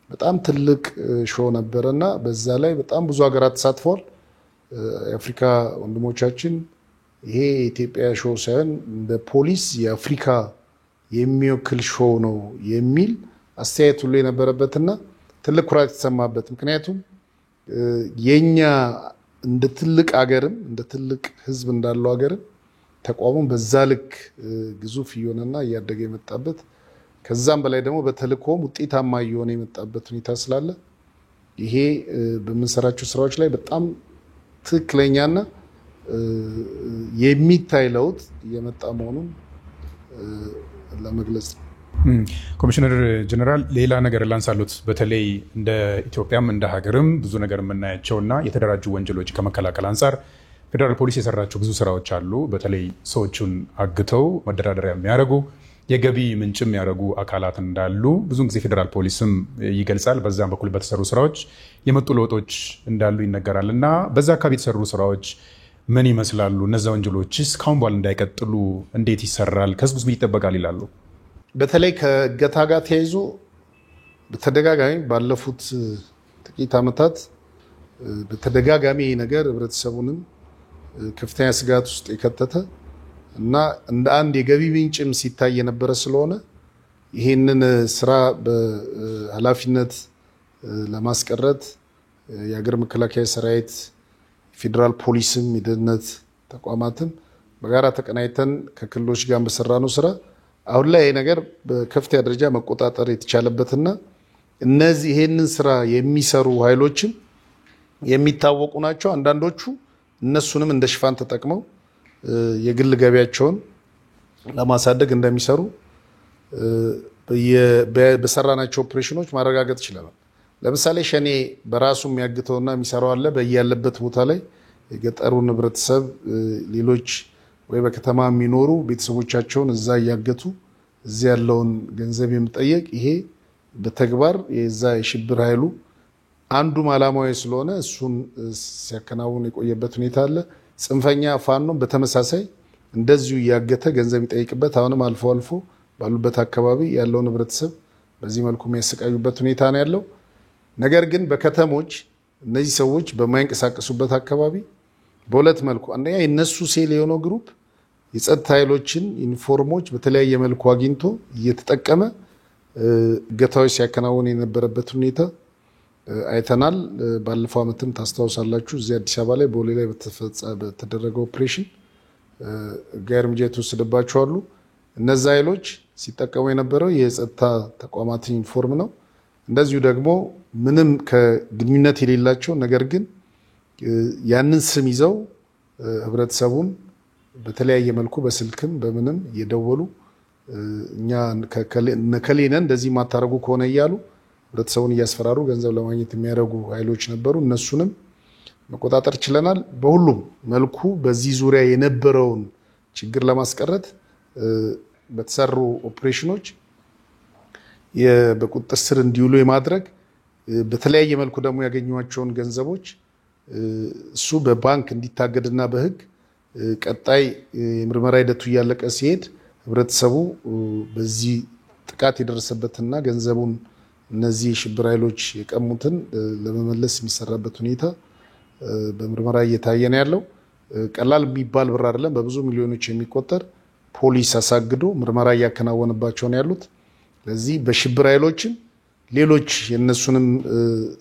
[SPEAKER 2] በጣም ትልቅ ሾው ነበርና በዛ ላይ በጣም ብዙ ሀገራት ተሳትፈዋል። የአፍሪካ ወንድሞቻችን ይሄ የኢትዮጵያ ሾው ሳይሆን እንደ ፖሊስ የአፍሪካ የሚወክል ሾው ነው የሚል አስተያየት ሁሉ የነበረበትና ትልቅ ኩራት የተሰማበት ምክንያቱም የኛ እንደ ትልቅ ሀገርም እንደ ትልቅ ህዝብ እንዳለው ሀገርም ተቋሙን በዛ ልክ ግዙፍ እየሆነና እያደገ የመጣበት ከዛም በላይ ደግሞ በተልእኮም ውጤታማ እየሆነ የመጣበት ሁኔታ ስላለ ይሄ በምንሰራቸው ስራዎች ላይ በጣም ትክክለኛና የሚታይ ለውጥ የመጣ መሆኑን ለመግለጽ ነው።
[SPEAKER 1] ኮሚሽነር ጀነራል ሌላ ነገር ላንሳሉት። በተለይ እንደ ኢትዮጵያም እንደ ሀገርም ብዙ ነገር የምናያቸውና የተደራጁ ወንጀሎች ከመከላከል አንጻር ፌዴራል ፖሊስ የሰራቸው ብዙ ስራዎች አሉ። በተለይ ሰዎቹን አግተው መደራደሪያ የሚያደርጉ የገቢ ምንጭም ያደርጉ አካላት እንዳሉ ብዙውን ጊዜ ፌዴራል ፖሊስም ይገልጻል። በዛም በኩል በተሰሩ ስራዎች የመጡ ለውጦች እንዳሉ ይነገራል እና በዛ አካባቢ የተሰሩ ስራዎች ምን ይመስላሉ? እነዛ ወንጀሎችስ ካሁን በኋላ እንዳይቀጥሉ እንዴት ይሰራል? ከህዝቡስ ምን ይጠበቃል ይላሉ?
[SPEAKER 2] በተለይ ከእገታ ጋር ተያይዞ በተደጋጋሚ ባለፉት ጥቂት ዓመታት በተደጋጋሚ ነገር ህብረተሰቡንም ከፍተኛ ስጋት ውስጥ የከተተ እና እንደ አንድ የገቢ ምንጭም ሲታይ የነበረ ስለሆነ ይሄንን ስራ በኃላፊነት ለማስቀረት የሀገር መከላከያ ሰራዊት፣ ፌዴራል ፖሊስም፣ የደህንነት ተቋማትም በጋራ ተቀናይተን ከክልሎች ጋር በሰራነው ስራ አሁን ላይ ነገር በከፍተኛ ደረጃ መቆጣጠር የተቻለበትና እነዚህ ይሄንን ስራ የሚሰሩ ኃይሎችም የሚታወቁ ናቸው። አንዳንዶቹ እነሱንም እንደ ሽፋን ተጠቅመው የግል ገቢያቸውን ለማሳደግ እንደሚሰሩ በሰራናቸው ኦፕሬሽኖች ማረጋገጥ ይችላል። ለምሳሌ ሸኔ በራሱ የሚያግተውና የሚሰራው አለ። በያለበት ቦታ ላይ የገጠሩን ህብረተሰብ ሌሎች ወይ በከተማ የሚኖሩ ቤተሰቦቻቸውን እዛ እያገቱ እዚህ ያለውን ገንዘብ የምጠየቅ ይሄ በተግባር የዛ የሽብር ኃይሉ አንዱም ዓላማዊ ስለሆነ እሱን ሲያከናውን የቆየበት ሁኔታ አለ። ጽንፈኛ ፋኖም በተመሳሳይ እንደዚሁ እያገተ ገንዘብ ይጠይቅበት አሁንም አልፎ አልፎ ባሉበት አካባቢ ያለውን ህብረተሰብ በዚህ መልኩ የሚያሰቃዩበት ሁኔታ ነው ያለው። ነገር ግን በከተሞች እነዚህ ሰዎች በማይንቀሳቀሱበት አካባቢ በሁለት መልኩ አንደኛ የነሱ ሴል የሆነው ግሩፕ የጸጥታ ኃይሎችን ዩኒፎርሞች በተለያየ መልኩ አግኝቶ እየተጠቀመ እገታዎች ሲያከናውን የነበረበት ሁኔታ አይተናል። ባለፈው ዓመትም ታስታውሳላችሁ እዚህ አዲስ አበባ ላይ ቦሌ ላይ በተደረገው ኦፕሬሽን ጋር እርምጃ የተወሰደባቸው አሉ። እነዛ ኃይሎች ሲጠቀሙ የነበረው የጸጥታ ተቋማትን ዩኒፎርም ነው። እንደዚሁ ደግሞ ምንም ከግንኙነት የሌላቸው ነገር ግን ያንን ስም ይዘው ህብረተሰቡን በተለያየ መልኩ በስልክም በምንም እየደወሉ እኛ ከሌነን እንደዚህ ማታረጉ ከሆነ እያሉ ህብረተሰቡን እያስፈራሩ ገንዘብ ለማግኘት የሚያደርጉ ኃይሎች ነበሩ። እነሱንም መቆጣጠር ችለናል። በሁሉም መልኩ በዚህ ዙሪያ የነበረውን ችግር ለማስቀረት በተሰሩ ኦፕሬሽኖች በቁጥጥር ስር እንዲውሉ የማድረግ በተለያየ መልኩ ደግሞ ያገኟቸውን ገንዘቦች እሱ በባንክ እንዲታገድና በህግ ቀጣይ የምርመራ ሂደቱ እያለቀ ሲሄድ ህብረተሰቡ በዚህ ጥቃት የደረሰበትና ገንዘቡን እነዚህ ሽብር ኃይሎች የቀሙትን ለመመለስ የሚሰራበት ሁኔታ በምርመራ እየታየ ነው ያለው። ቀላል የሚባል ብር አይደለም። በብዙ ሚሊዮኖች የሚቆጠር ፖሊስ አሳግዶ ምርመራ እያከናወነባቸው ነው ያሉት። ለዚህ በሽብር ኃይሎችም ሌሎች የነሱንም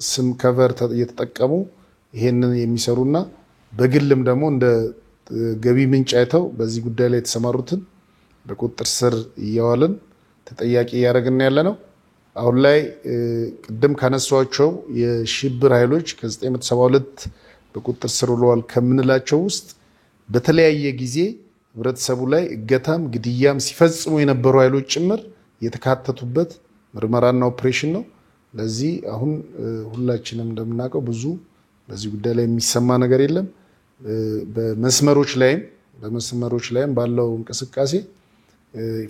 [SPEAKER 2] ስም ከቨር እየተጠቀሙ ይሄንን የሚሰሩና በግልም ደግሞ እንደ ገቢ ምንጭ አይተው በዚህ ጉዳይ ላይ የተሰማሩትን በቁጥጥር ስር እያዋልን ተጠያቂ እያደረግን ያለ ነው። አሁን ላይ ቅድም ካነሷቸው የሽብር ኃይሎች ከ972 በቁጥጥር ስር ውለዋል ከምንላቸው ውስጥ በተለያየ ጊዜ ህብረተሰቡ ላይ እገታም ግድያም ሲፈጽሙ የነበሩ ኃይሎች ጭምር የተካተቱበት ምርመራና ኦፕሬሽን ነው። ለዚህ አሁን ሁላችንም እንደምናውቀው ብዙ በዚህ ጉዳይ ላይ የሚሰማ ነገር የለም። በመስመሮች ላይም ባለው እንቅስቃሴ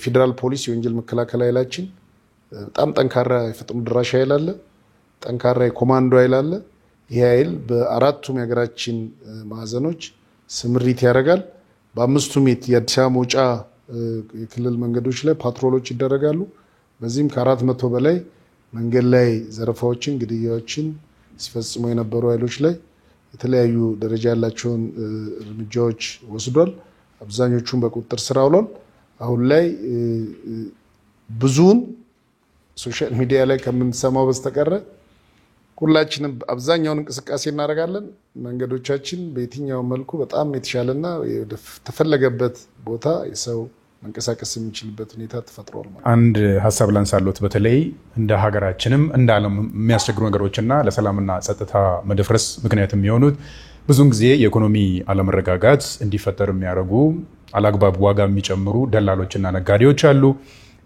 [SPEAKER 2] ፌደራል ፖሊስ የወንጀል መከላከል ኃይላችን በጣም ጠንካራ የፈጥኖ ድራሽ ኃይል አለ፣ ጠንካራ የኮማንዶ ኃይል አለ። ይህ ኃይል በአራቱም የሀገራችን ማዕዘኖች ስምሪት ያደርጋል። በአምስቱም የአዲስ አበባ መውጫ የክልል መንገዶች ላይ ፓትሮሎች ይደረጋሉ። በዚህም ከ400 በላይ መንገድ ላይ ዘረፋዎችን፣ ግድያዎችን ሲፈጽሙ የነበሩ ኃይሎች ላይ የተለያዩ ደረጃ ያላቸውን እርምጃዎች ወስዷል። አብዛኞቹን በቁጥጥር ስር አውሏል። አሁን ላይ ብዙውን ሶሻል ሚዲያ ላይ ከምንሰማው በስተቀር ሁላችንም አብዛኛውን እንቅስቃሴ እናደርጋለን። መንገዶቻችን በየትኛው መልኩ በጣም የተሻለና ተፈለገበት ቦታ የሰው መንቀሳቀስ የሚችልበት ሁኔታ ተፈጥሯል ማለት።
[SPEAKER 1] አንድ ሐሳብ ላንሳሎት። በተለይ እንደ ሀገራችንም እንደ ዓለም የሚያስቸግሩ ነገሮችና ለሰላምና ጸጥታ መደፍረስ ምክንያት የሚሆኑት ብዙውን ጊዜ የኢኮኖሚ አለመረጋጋት እንዲፈጠር የሚያደርጉ አላግባብ ዋጋ የሚጨምሩ ደላሎችና ነጋዴዎች አሉ።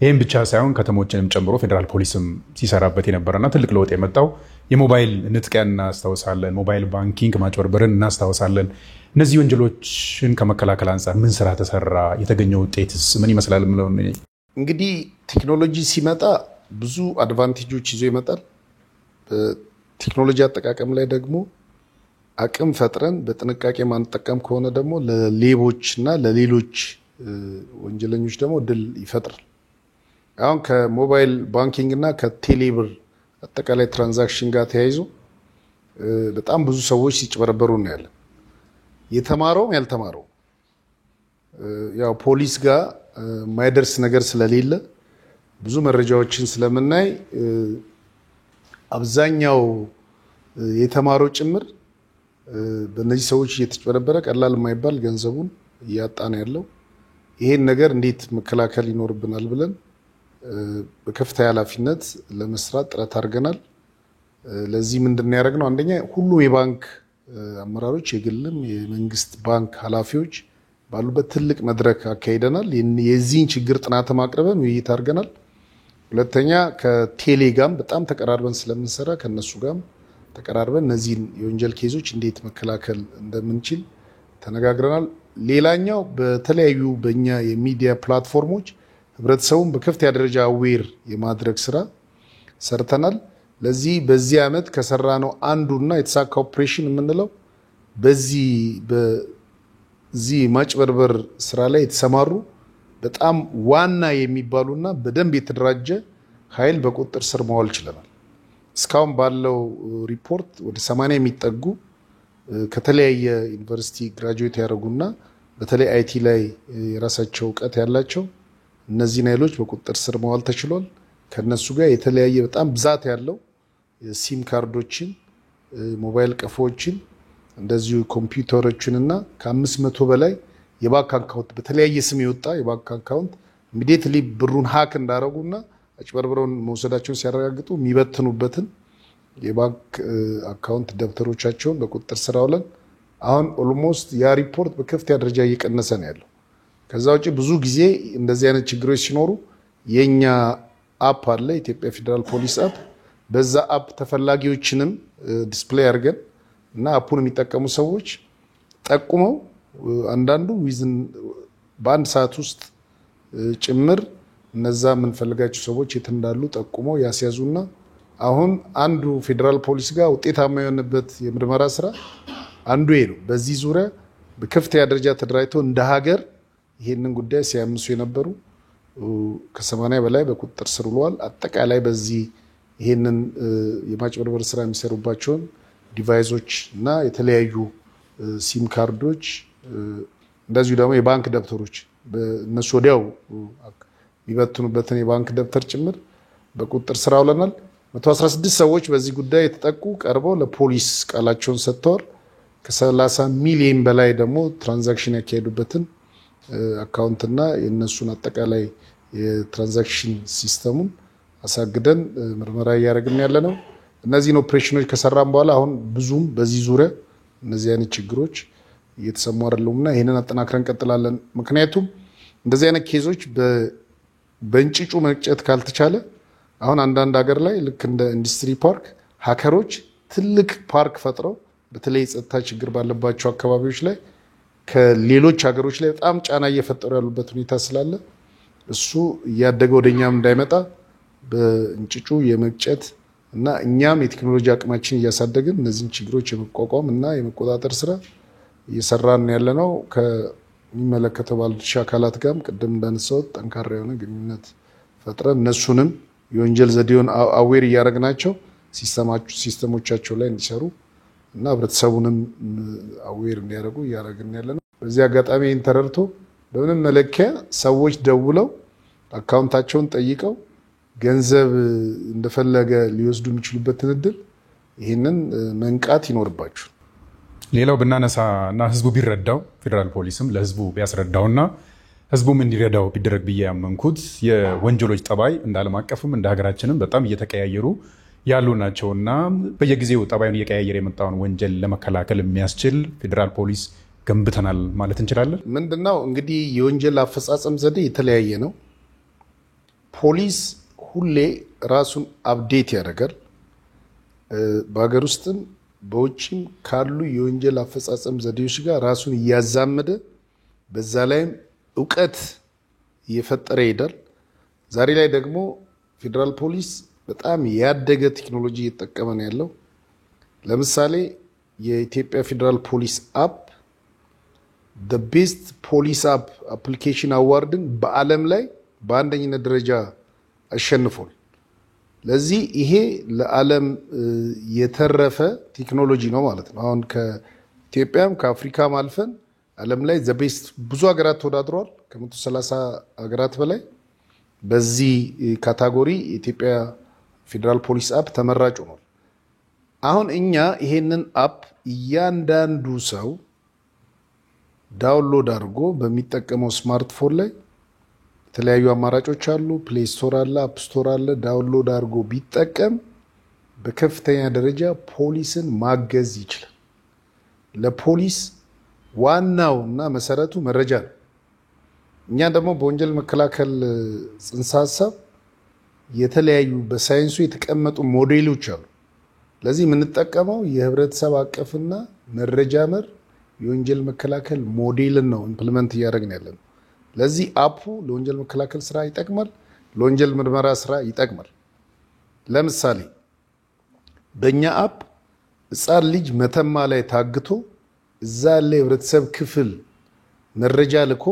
[SPEAKER 1] ይህም ብቻ ሳይሆን ከተሞችንም ጨምሮ ፌደራል ፖሊስም ሲሰራበት የነበረና ትልቅ ለውጥ የመጣው የሞባይል ንጥቂያን እናስታውሳለን። ሞባይል ባንኪንግ ማጭበርበርን እናስታውሳለን። እነዚህ ወንጀሎችን ከመከላከል አንጻር ምን ስራ ተሰራ? የተገኘው ውጤትስ ምን ይመስላል?
[SPEAKER 2] እንግዲህ ቴክኖሎጂ ሲመጣ ብዙ አድቫንቴጆች ይዞ ይመጣል። በቴክኖሎጂ አጠቃቀም ላይ ደግሞ አቅም ፈጥረን በጥንቃቄ ማንጠቀም ከሆነ ደግሞ ለሌቦችና ለሌሎች ወንጀለኞች ደግሞ ድል ይፈጥራል። አሁን ከሞባይል ባንኪንግ እና ከቴሌብር አጠቃላይ ትራንዛክሽን ጋር ተያይዞ በጣም ብዙ ሰዎች ሲጭበረበሩ እናያለን። የተማረውም ያልተማረው ያው ፖሊስ ጋር ማይደርስ ነገር ስለሌለ ብዙ መረጃዎችን ስለምናይ አብዛኛው የተማረው ጭምር በእነዚህ ሰዎች እየተጭበረበረ ቀላል የማይባል ገንዘቡን እያጣ ነው ያለው። ይሄን ነገር እንዴት መከላከል ይኖርብናል ብለን በከፍተኛ ኃላፊነት ለመስራት ጥረት አድርገናል። ለዚህ ምንድነው ያደረግነው? አንደኛ ሁሉም የባንክ አመራሮች፣ የግልም የመንግስት ባንክ ኃላፊዎች ባሉበት ትልቅ መድረክ አካሂደናል። የዚህን ችግር ጥናት ማቅረብን ውይይት አድርገናል። ሁለተኛ ከቴሌ ጋርም በጣም ተቀራርበን ስለምንሰራ ከነሱ ጋርም ተቀራርበን እነዚህን የወንጀል ኬዞች እንዴት መከላከል እንደምንችል ተነጋግረናል። ሌላኛው በተለያዩ በእኛ የሚዲያ ፕላትፎርሞች ህብረተሰቡን በከፍተኛ ደረጃ አዌር የማድረግ ስራ ሰርተናል። ለዚህ በዚህ ዓመት ከሰራነው አንዱና የተሳካ ኦፕሬሽን የምንለው በዚህ ማጭበርበር ስራ ላይ የተሰማሩ በጣም ዋና የሚባሉና በደንብ የተደራጀ ኃይል በቁጥጥር ስር ማዋል ችለናል። እስካሁን ባለው ሪፖርት ወደ 80 የሚጠጉ ከተለያየ ዩኒቨርሲቲ ግራጁዌት ያደረጉና በተለይ አይቲ ላይ የራሳቸው እውቀት ያላቸው እነዚህን ኃይሎች በቁጥጥር ስር ማዋል ተችሏል። ከነሱ ጋር የተለያየ በጣም ብዛት ያለው ሲም ካርዶችን፣ ሞባይል ቀፎዎችን፣ እንደዚሁ ኮምፒውተሮችንና ከ500 በላይ የባንክ አካውንት በተለያየ ስም የወጣ የባንክ አካውንት ኢሚዲየትሊ ብሩን ሃክ እንዳደረጉና አጭበርብረውን መውሰዳቸውን ሲያረጋግጡ የሚበትኑበትን የባንክ አካውንት ደብተሮቻቸውን በቁጥጥር ስር አውለን አሁን ኦልሞስት ያ ሪፖርት በከፍተኛ ደረጃ እየቀነሰ ነው ያለው። ከዛ ውጪ ብዙ ጊዜ እንደዚህ አይነት ችግሮች ሲኖሩ የኛ አፕ አለ፣ ኢትዮጵያ ፌደራል ፖሊስ አፕ። በዛ አፕ ተፈላጊዎችንም ዲስፕሌይ አድርገን እና አፑን የሚጠቀሙ ሰዎች ጠቁመው አንዳንዱ በአንድ ሰዓት ውስጥ ጭምር እነዛ የምንፈልጋቸው ሰዎች የት እንዳሉ ጠቁመው ያስያዙና አሁን አንዱ ፌደራል ፖሊስ ጋር ውጤታማ የሆነበት የምርመራ ስራ አንዱ ነው። በዚህ ዙሪያ በከፍተኛ ደረጃ ተደራጅተው እንደ ሀገር ይሄንን ጉዳይ ሲያምሱ የነበሩ ከ80 በላይ በቁጥጥር ስር ውለዋል። አጠቃላይ በዚህ ይሄንን የማጭበርበር ስራ የሚሰሩባቸውን ዲቫይሶች እና የተለያዩ ሲም ካርዶች እንደዚሁ ደግሞ የባንክ ደብተሮች በእነሱ ወዲያው የሚበትኑበትን የባንክ ደብተር ጭምር በቁጥጥር ስር አውለናል። 116 ሰዎች በዚህ ጉዳይ የተጠቁ ቀርበው ለፖሊስ ቃላቸውን ሰጥተዋል። ከ30 ሚሊዮን በላይ ደግሞ ትራንዛክሽን ያካሄዱበትን አካውንትና የነሱን አጠቃላይ የትራንዛክሽን ሲስተሙን አሳግደን ምርመራ እያደረግን ያለነው። እነዚህን ኦፕሬሽኖች ከሰራን በኋላ አሁን ብዙም በዚህ ዙሪያ እነዚህ አይነት ችግሮች እየተሰሙ አይደሉምና ይሄንን አጠናክረን እንቀጥላለን። ምክንያቱም እንደዚህ አይነት ኬዞች በእንጭጩ መቅጨት ካልተቻለ አሁን አንዳንድ ሀገር ላይ ልክ እንደ ኢንዱስትሪ ፓርክ ሃከሮች ትልቅ ፓርክ ፈጥረው በተለይ ጸጥታ ችግር ባለባቸው አካባቢዎች ላይ ከሌሎች ሀገሮች ላይ በጣም ጫና እየፈጠሩ ያሉበት ሁኔታ ስላለ እሱ እያደገ ወደኛም እንዳይመጣ በእንጭጩ የመቅጨት እና እኛም የቴክኖሎጂ አቅማችን እያሳደግን እነዚህን ችግሮች የመቋቋም እና የመቆጣጠር ስራ እየሰራን ያለነው ከሚመለከተው ባለድርሻ አካላት ጋርም ቅድም እንዳነሳሁት ጠንካራ የሆነ ግንኙነት ፈጥረን እነሱንም የወንጀል ዘዴውን አዌር እያደረግናቸው ሲስተሞቻቸው ላይ እንዲሰሩ እና ህብረተሰቡንም አዌር እንዲያደርጉ እያደረግን ያለነው። በዚህ አጋጣሚ ተረድቶ በምንም መለኪያ ሰዎች ደውለው አካውንታቸውን ጠይቀው ገንዘብ እንደፈለገ ሊወስዱ የሚችሉበትን እድል ይህንን መንቃት ይኖርባቸው።
[SPEAKER 1] ሌላው ብናነሳና ህዝቡ ቢረዳው ፌደራል ፖሊስም ለህዝቡ ቢያስረዳውና ህዝቡም እንዲረዳው ቢደረግ ብዬ ያመንኩት የወንጀሎች ጠባይ እንደ ዓለም አቀፍም እንደ ሀገራችንም በጣም እየተቀያየሩ ያሉ ናቸውና በየጊዜው ጠባዩን እየቀያየረ የመጣውን ወንጀል ለመከላከል የሚያስችል ፌደራል ፖሊስ ገንብተናል ማለት እንችላለን።
[SPEAKER 2] ምንድነው እንግዲህ የወንጀል አፈጻጸም ዘዴ የተለያየ ነው። ፖሊስ ሁሌ ራሱን አፕዴት ያደርጋል። በሀገር ውስጥም በውጭም ካሉ የወንጀል አፈጻጸም ዘዴዎች ጋር ራሱን እያዛመደ በዛ ላይም እውቀት እየፈጠረ ይሄዳል። ዛሬ ላይ ደግሞ ፌደራል ፖሊስ በጣም ያደገ ቴክኖሎጂ እየተጠቀመ ነው ያለው። ለምሳሌ የኢትዮጵያ ፌደራል ፖሊስ አፕ the best police app application awardን በዓለም ላይ በአንደኝነት ደረጃ አሸንፏል። ለዚህ ይሄ ለዓለም የተረፈ ቴክኖሎጂ ነው ማለት ነው። አሁን ከኢትዮጵያም ከአፍሪካም አልፈን ዓለም ላይ the best ብዙ ሀገራት ተወዳድረዋል። ከ130 ሀገራት በላይ በዚህ ካታጎሪ የኢትዮጵያ ፌደራል ፖሊስ አፕ ተመራጭ ሆኗል። አሁን እኛ ይሄንን አፕ እያንዳንዱ ሰው ዳውንሎድ አድርጎ በሚጠቀመው ስማርትፎን ላይ የተለያዩ አማራጮች አሉ። ፕሌይ ስቶር አለ፣ አፕ ስቶር አለ። ዳውንሎድ አድርጎ ቢጠቀም በከፍተኛ ደረጃ ፖሊስን ማገዝ ይችላል። ለፖሊስ ዋናው እና መሰረቱ መረጃ ነው። እኛ ደግሞ በወንጀል መከላከል ጽንሰ ሐሳብ የተለያዩ በሳይንሱ የተቀመጡ ሞዴሎች አሉ። ለዚህ የምንጠቀመው የህብረተሰብ አቀፍና መረጃ መር የወንጀል መከላከል ሞዴልን ነው ኢምፕሊመንት እያደረግን ያለነው። ለዚህ አፑ ለወንጀል መከላከል ስራ ይጠቅማል፣ ለወንጀል ምርመራ ስራ ይጠቅማል። ለምሳሌ በእኛ አፕ ህፃን ልጅ መተማ ላይ ታግቶ እዛ ያለ የህብረተሰብ ክፍል መረጃ ልኮ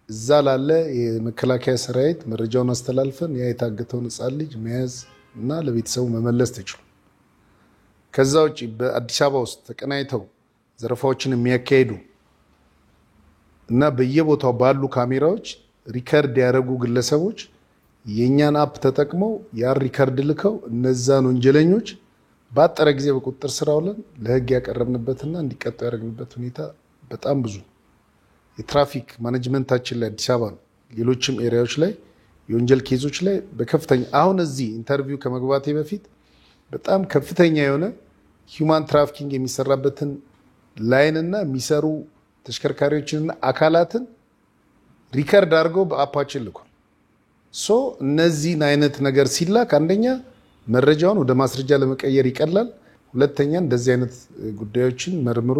[SPEAKER 2] እዛ ላለ የመከላከያ ሰራዊት መረጃውን አስተላልፈን ያ የታገተውን ህፃን ልጅ መያዝ እና ለቤተሰቡ መመለስ ተችሏል። ከዛ ውጪ በአዲስ አበባ ውስጥ ተቀናይተው ዘረፋዎችን የሚያካሂዱ እና በየቦታው ባሉ ካሜራዎች ሪከርድ ያደረጉ ግለሰቦች የኛን አፕ ተጠቅመው ያ ሪከርድ ልከው እነዛን ወንጀለኞች ባጠረ ጊዜ በቁጥጥር ስር አውለን ለህግ ያቀረብንበትና እንዲቀጡ ያደረግንበት ሁኔታ በጣም ብዙ። የትራፊክ ማኔጅመንታችን ላይ አዲስ አበባ ነው፣ ሌሎችም ኤሪያዎች ላይ የወንጀል ኬዞች ላይ በከፍተኛ አሁን እዚህ ኢንተርቪው ከመግባቴ በፊት በጣም ከፍተኛ የሆነ ሂውማን ትራፊኪንግ የሚሰራበትን ላይንና የሚሰሩ ተሽከርካሪዎችንና አካላትን ሪከርድ አድርገው በአፓችን ልኳል። እነዚህን አይነት ነገር ሲላክ አንደኛ መረጃውን ወደ ማስረጃ ለመቀየር ይቀላል፣ ሁለተኛ እንደዚህ አይነት ጉዳዮችን መርምሮ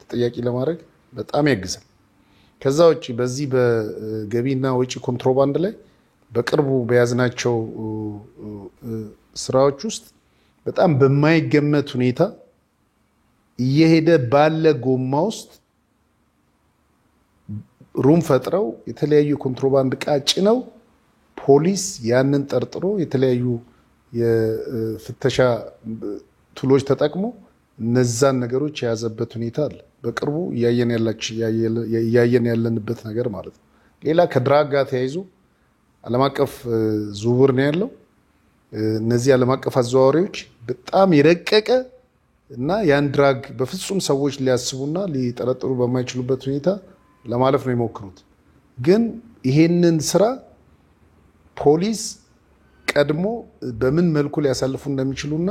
[SPEAKER 2] ተጠያቂ ለማድረግ በጣም ያግዛል። ከዛ ውጪ በዚህ በገቢና ወጪ ኮንትሮባንድ ላይ በቅርቡ በያዝናቸው ስራዎች ውስጥ በጣም በማይገመት ሁኔታ እየሄደ ባለ ጎማ ውስጥ ሩም ፈጥረው የተለያዩ ኮንትሮባንድ ዕቃ ጭነው ፖሊስ ያንን ጠርጥሮ የተለያዩ የፍተሻ ቱሎች ተጠቅሞ እነዛን ነገሮች የያዘበት ሁኔታ አለ። በቅርቡ እያየን ያለንበት ነገር ማለት ነው። ሌላ ከድራግ ጋር ተያይዞ ዓለም አቀፍ ዝውውር ነው ያለው። እነዚህ ዓለም አቀፍ አዘዋዋሪዎች በጣም የረቀቀ እና ያን ድራግ በፍጹም ሰዎች ሊያስቡና ሊጠረጥሩ በማይችሉበት ሁኔታ ለማለፍ ነው የሚሞክሩት። ግን ይሄንን ስራ ፖሊስ ቀድሞ በምን መልኩ ሊያሳልፉ እንደሚችሉና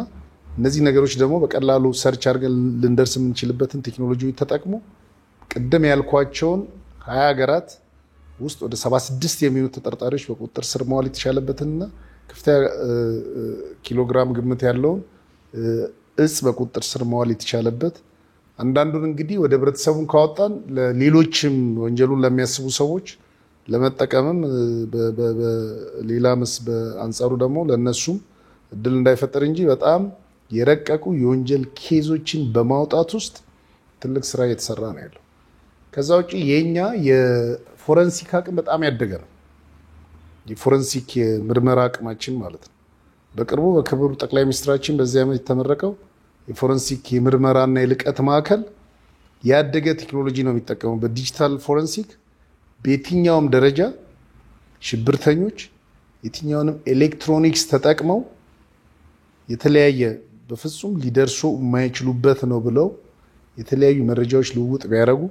[SPEAKER 2] እነዚህ ነገሮች ደግሞ በቀላሉ ሰርች አድርገን ልንደርስ የምንችልበትን ቴክኖሎጂ ተጠቅሞ ቅድም ያልኳቸውን 20 ሀገራት ውስጥ ወደ 76 የሚሆኑ ተጠርጣሪዎች በቁጥጥር ስር መዋል የተቻለበትና ከፍተኛ ኪሎግራም ግምት ያለውን እጽ በቁጥጥር ስር መዋል የተቻለበት አንዳንዱን እንግዲህ ወደ ህብረተሰቡን ካወጣን ለሌሎችም ወንጀሉን ለሚያስቡ ሰዎች ለመጠቀምም በሌላ በአንጻሩ ደግሞ ለነሱም እድል እንዳይፈጠር እንጂ በጣም የረቀቁ የወንጀል ኬዞችን በማውጣት ውስጥ ትልቅ ስራ እየተሰራ ነው ያለው። ከዛ ውጪ የኛ የፎረንሲክ አቅም በጣም ያደገ ነው። የፎረንሲክ ምርመራ አቅማችን ማለት ነው። በቅርቡ በክቡር ጠቅላይ ሚኒስትራችን በዚህ ዓመት የተመረቀው የፎረንሲክ የምርመራና የልቀት ማዕከል ያደገ ቴክኖሎጂ ነው የሚጠቀመው። በዲጂታል ፎረንሲክ በየትኛውም ደረጃ ሽብርተኞች የትኛውንም ኤሌክትሮኒክስ ተጠቅመው የተለያየ በፍጹም ሊደርሱ የማይችሉበት ነው ብለው የተለያዩ መረጃዎች ልውውጥ ቢያደርጉ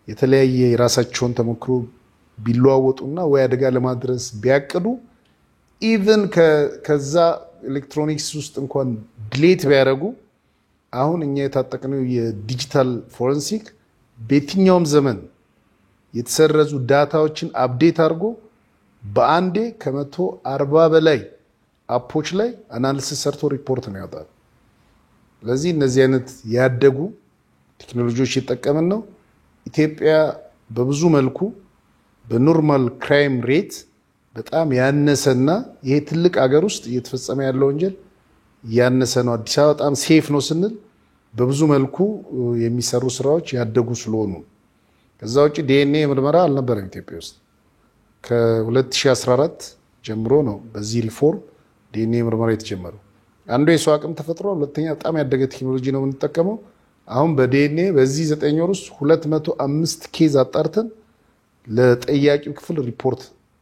[SPEAKER 2] የተለያየ የራሳቸውን ተሞክሮ ቢለዋወጡና ወይ አደጋ ለማድረስ ቢያቅዱ ኢቭን ከዛ ኤሌክትሮኒክስ ውስጥ እንኳን ድሌት ቢያደርጉ አሁን እኛ የታጠቅነው የዲጂታል ፎረንሲክ በየትኛውም ዘመን የተሰረዙ ዳታዎችን አፕዴት አድርጎ በአንዴ ከ140 በላይ አፖች ላይ አናሊሲስ ሰርቶ ሪፖርት ነው ያወጣል። ስለዚህ እነዚህ አይነት ያደጉ ቴክኖሎጂዎች እየተጠቀምን ነው። ኢትዮጵያ በብዙ መልኩ በኖርማል ክራይም ሬት በጣም ያነሰና ይሄ ትልቅ ሀገር ውስጥ እየተፈጸመ ያለው ወንጀል ያነሰ ነው። አዲስ አበባ በጣም ሴፍ ነው ስንል በብዙ መልኩ የሚሰሩ ስራዎች ያደጉ ስለሆኑ ከዛ ውጪ ዲኤንኤ ምርመራ አልነበረም ኢትዮጵያ ውስጥ ከ2014 ጀምሮ ነው በዚህ ሪፎርም ዲኤንኤ ምርመራ የተጀመረው። አንዱ የሰው አቅም ተፈጥሯል፣ ሁለተኛ በጣም ያደገ ቴክኖሎጂ ነው የምንጠቀመው። አሁን በዲኤንኤ በዚህ 9 ወር ውስጥ 205 ኬዝ አጣርተን ለጠያቂው ክፍል ሪፖርት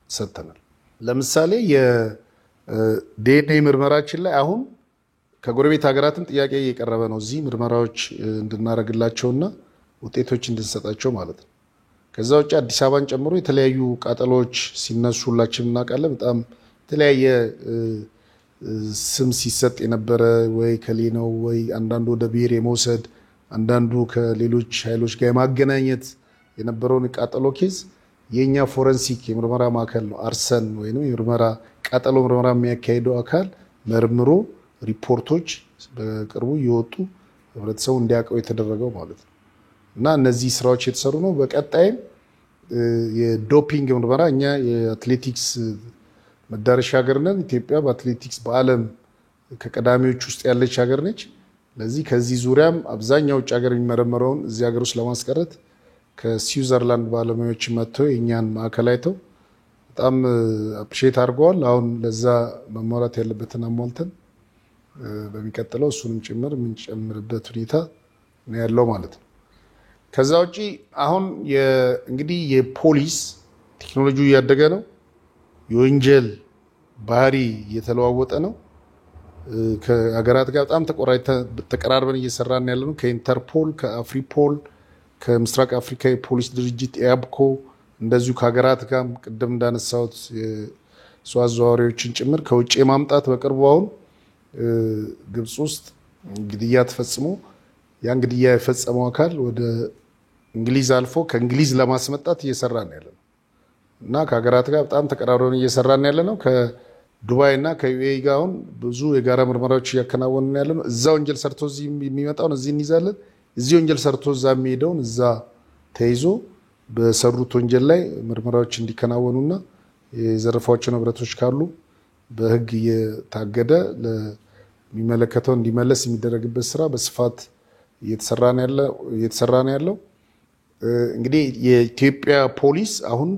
[SPEAKER 2] ሰጥተናል። ለምሳሌ የዲኤንኤ ምርመራችን ላይ አሁን ከጎረቤት ሀገራትም ጥያቄ እየቀረበ ነው እዚህ ምርመራዎች እንድናደርግላቸውና ውጤቶች እንድንሰጣቸው ማለት ነው። ከዛ ውጭ አዲስ አበባን ጨምሮ የተለያዩ ቃጠሎች ሲነሱ ሁላችንም እናውቃለን። በጣም የተለያየ ስም ሲሰጥ የነበረ ወይ ከሌ ነው ወይ አንዳንዱ ወደ ብሔር የመውሰድ አንዳንዱ ከሌሎች ኃይሎች ጋር የማገናኘት የነበረውን ቃጠሎ ኬዝ የኛ ፎረንሲክ የምርመራ ማዕከል ነው አርሰን ወይንም የምርመራ ቃጠሎ ምርመራ የሚያካሂደው አካል መርምሮ ሪፖርቶች በቅርቡ እየወጡ ህብረተሰቡ እንዲያውቀው የተደረገው ማለት ነው። እና እነዚህ ስራዎች የተሰሩ ነው። በቀጣይም የዶፒንግ ምርመራ እኛ የአትሌቲክስ መዳረሻ ሀገር ነን። ኢትዮጵያ በአትሌቲክስ በዓለም ከቀዳሚዎች ውስጥ ያለች ሀገር ነች። ለዚህ ከዚህ ዙሪያም አብዛኛው ውጭ ሀገር የሚመረመረውን እዚህ ሀገር ውስጥ ለማስቀረት ከስዊዘርላንድ ባለሙያዎች መጥተው የእኛን ማዕከል አይተው በጣም አፕሪሼት አድርገዋል። አሁን ለዛ መሟላት ያለበትን አሟልተን በሚቀጥለው እሱንም ጭምር የምንጨምርበት ሁኔታ ነው ያለው ማለት ነው። ከዛ ውጪ አሁን እንግዲህ የፖሊስ ቴክኖሎጂ እያደገ ነው። የወንጀል ባህሪ እየተለዋወጠ ነው። ከሀገራት ጋር በጣም ተቀራርበን እየሰራን ያለ ነው። ከኢንተርፖል፣ ከአፍሪፖል፣ ከምስራቅ አፍሪካ የፖሊስ ድርጅት ኤአብኮ እንደዚሁ ከሀገራት ጋር ቅድም እንዳነሳሁት የሰው አዘዋዋሪዎችን ጭምር ከውጭ የማምጣት በቅርቡ አሁን ግብጽ ውስጥ ግድያ ተፈጽሞ ያን ግድያ የፈጸመው አካል ወደ እንግሊዝ አልፎ ከእንግሊዝ ለማስመጣት እየሰራን ያለ ነው እና ከሀገራት ጋር በጣም ተቀራርበን እየሰራን ያለ ነው። ከዱባይ እና ከዩኤኢ ጋር አሁን ብዙ የጋራ ምርመራዎች እያከናወንን ያለ ነው። እዛ ወንጀል ሰርቶ እዚህ የሚመጣውን እዚህ እንይዛለን። እዚህ ወንጀል ሰርቶ እዛ የሚሄደውን እዛ ተይዞ በሰሩት ወንጀል ላይ ምርመራዎች እንዲከናወኑና የዘረፏቸው ንብረቶች ካሉ በሕግ እየታገደ ለሚመለከተው እንዲመለስ የሚደረግበት ስራ በስፋት እየተሰራ ነው ያለው። እንግዲህ የኢትዮጵያ ፖሊስ አሁን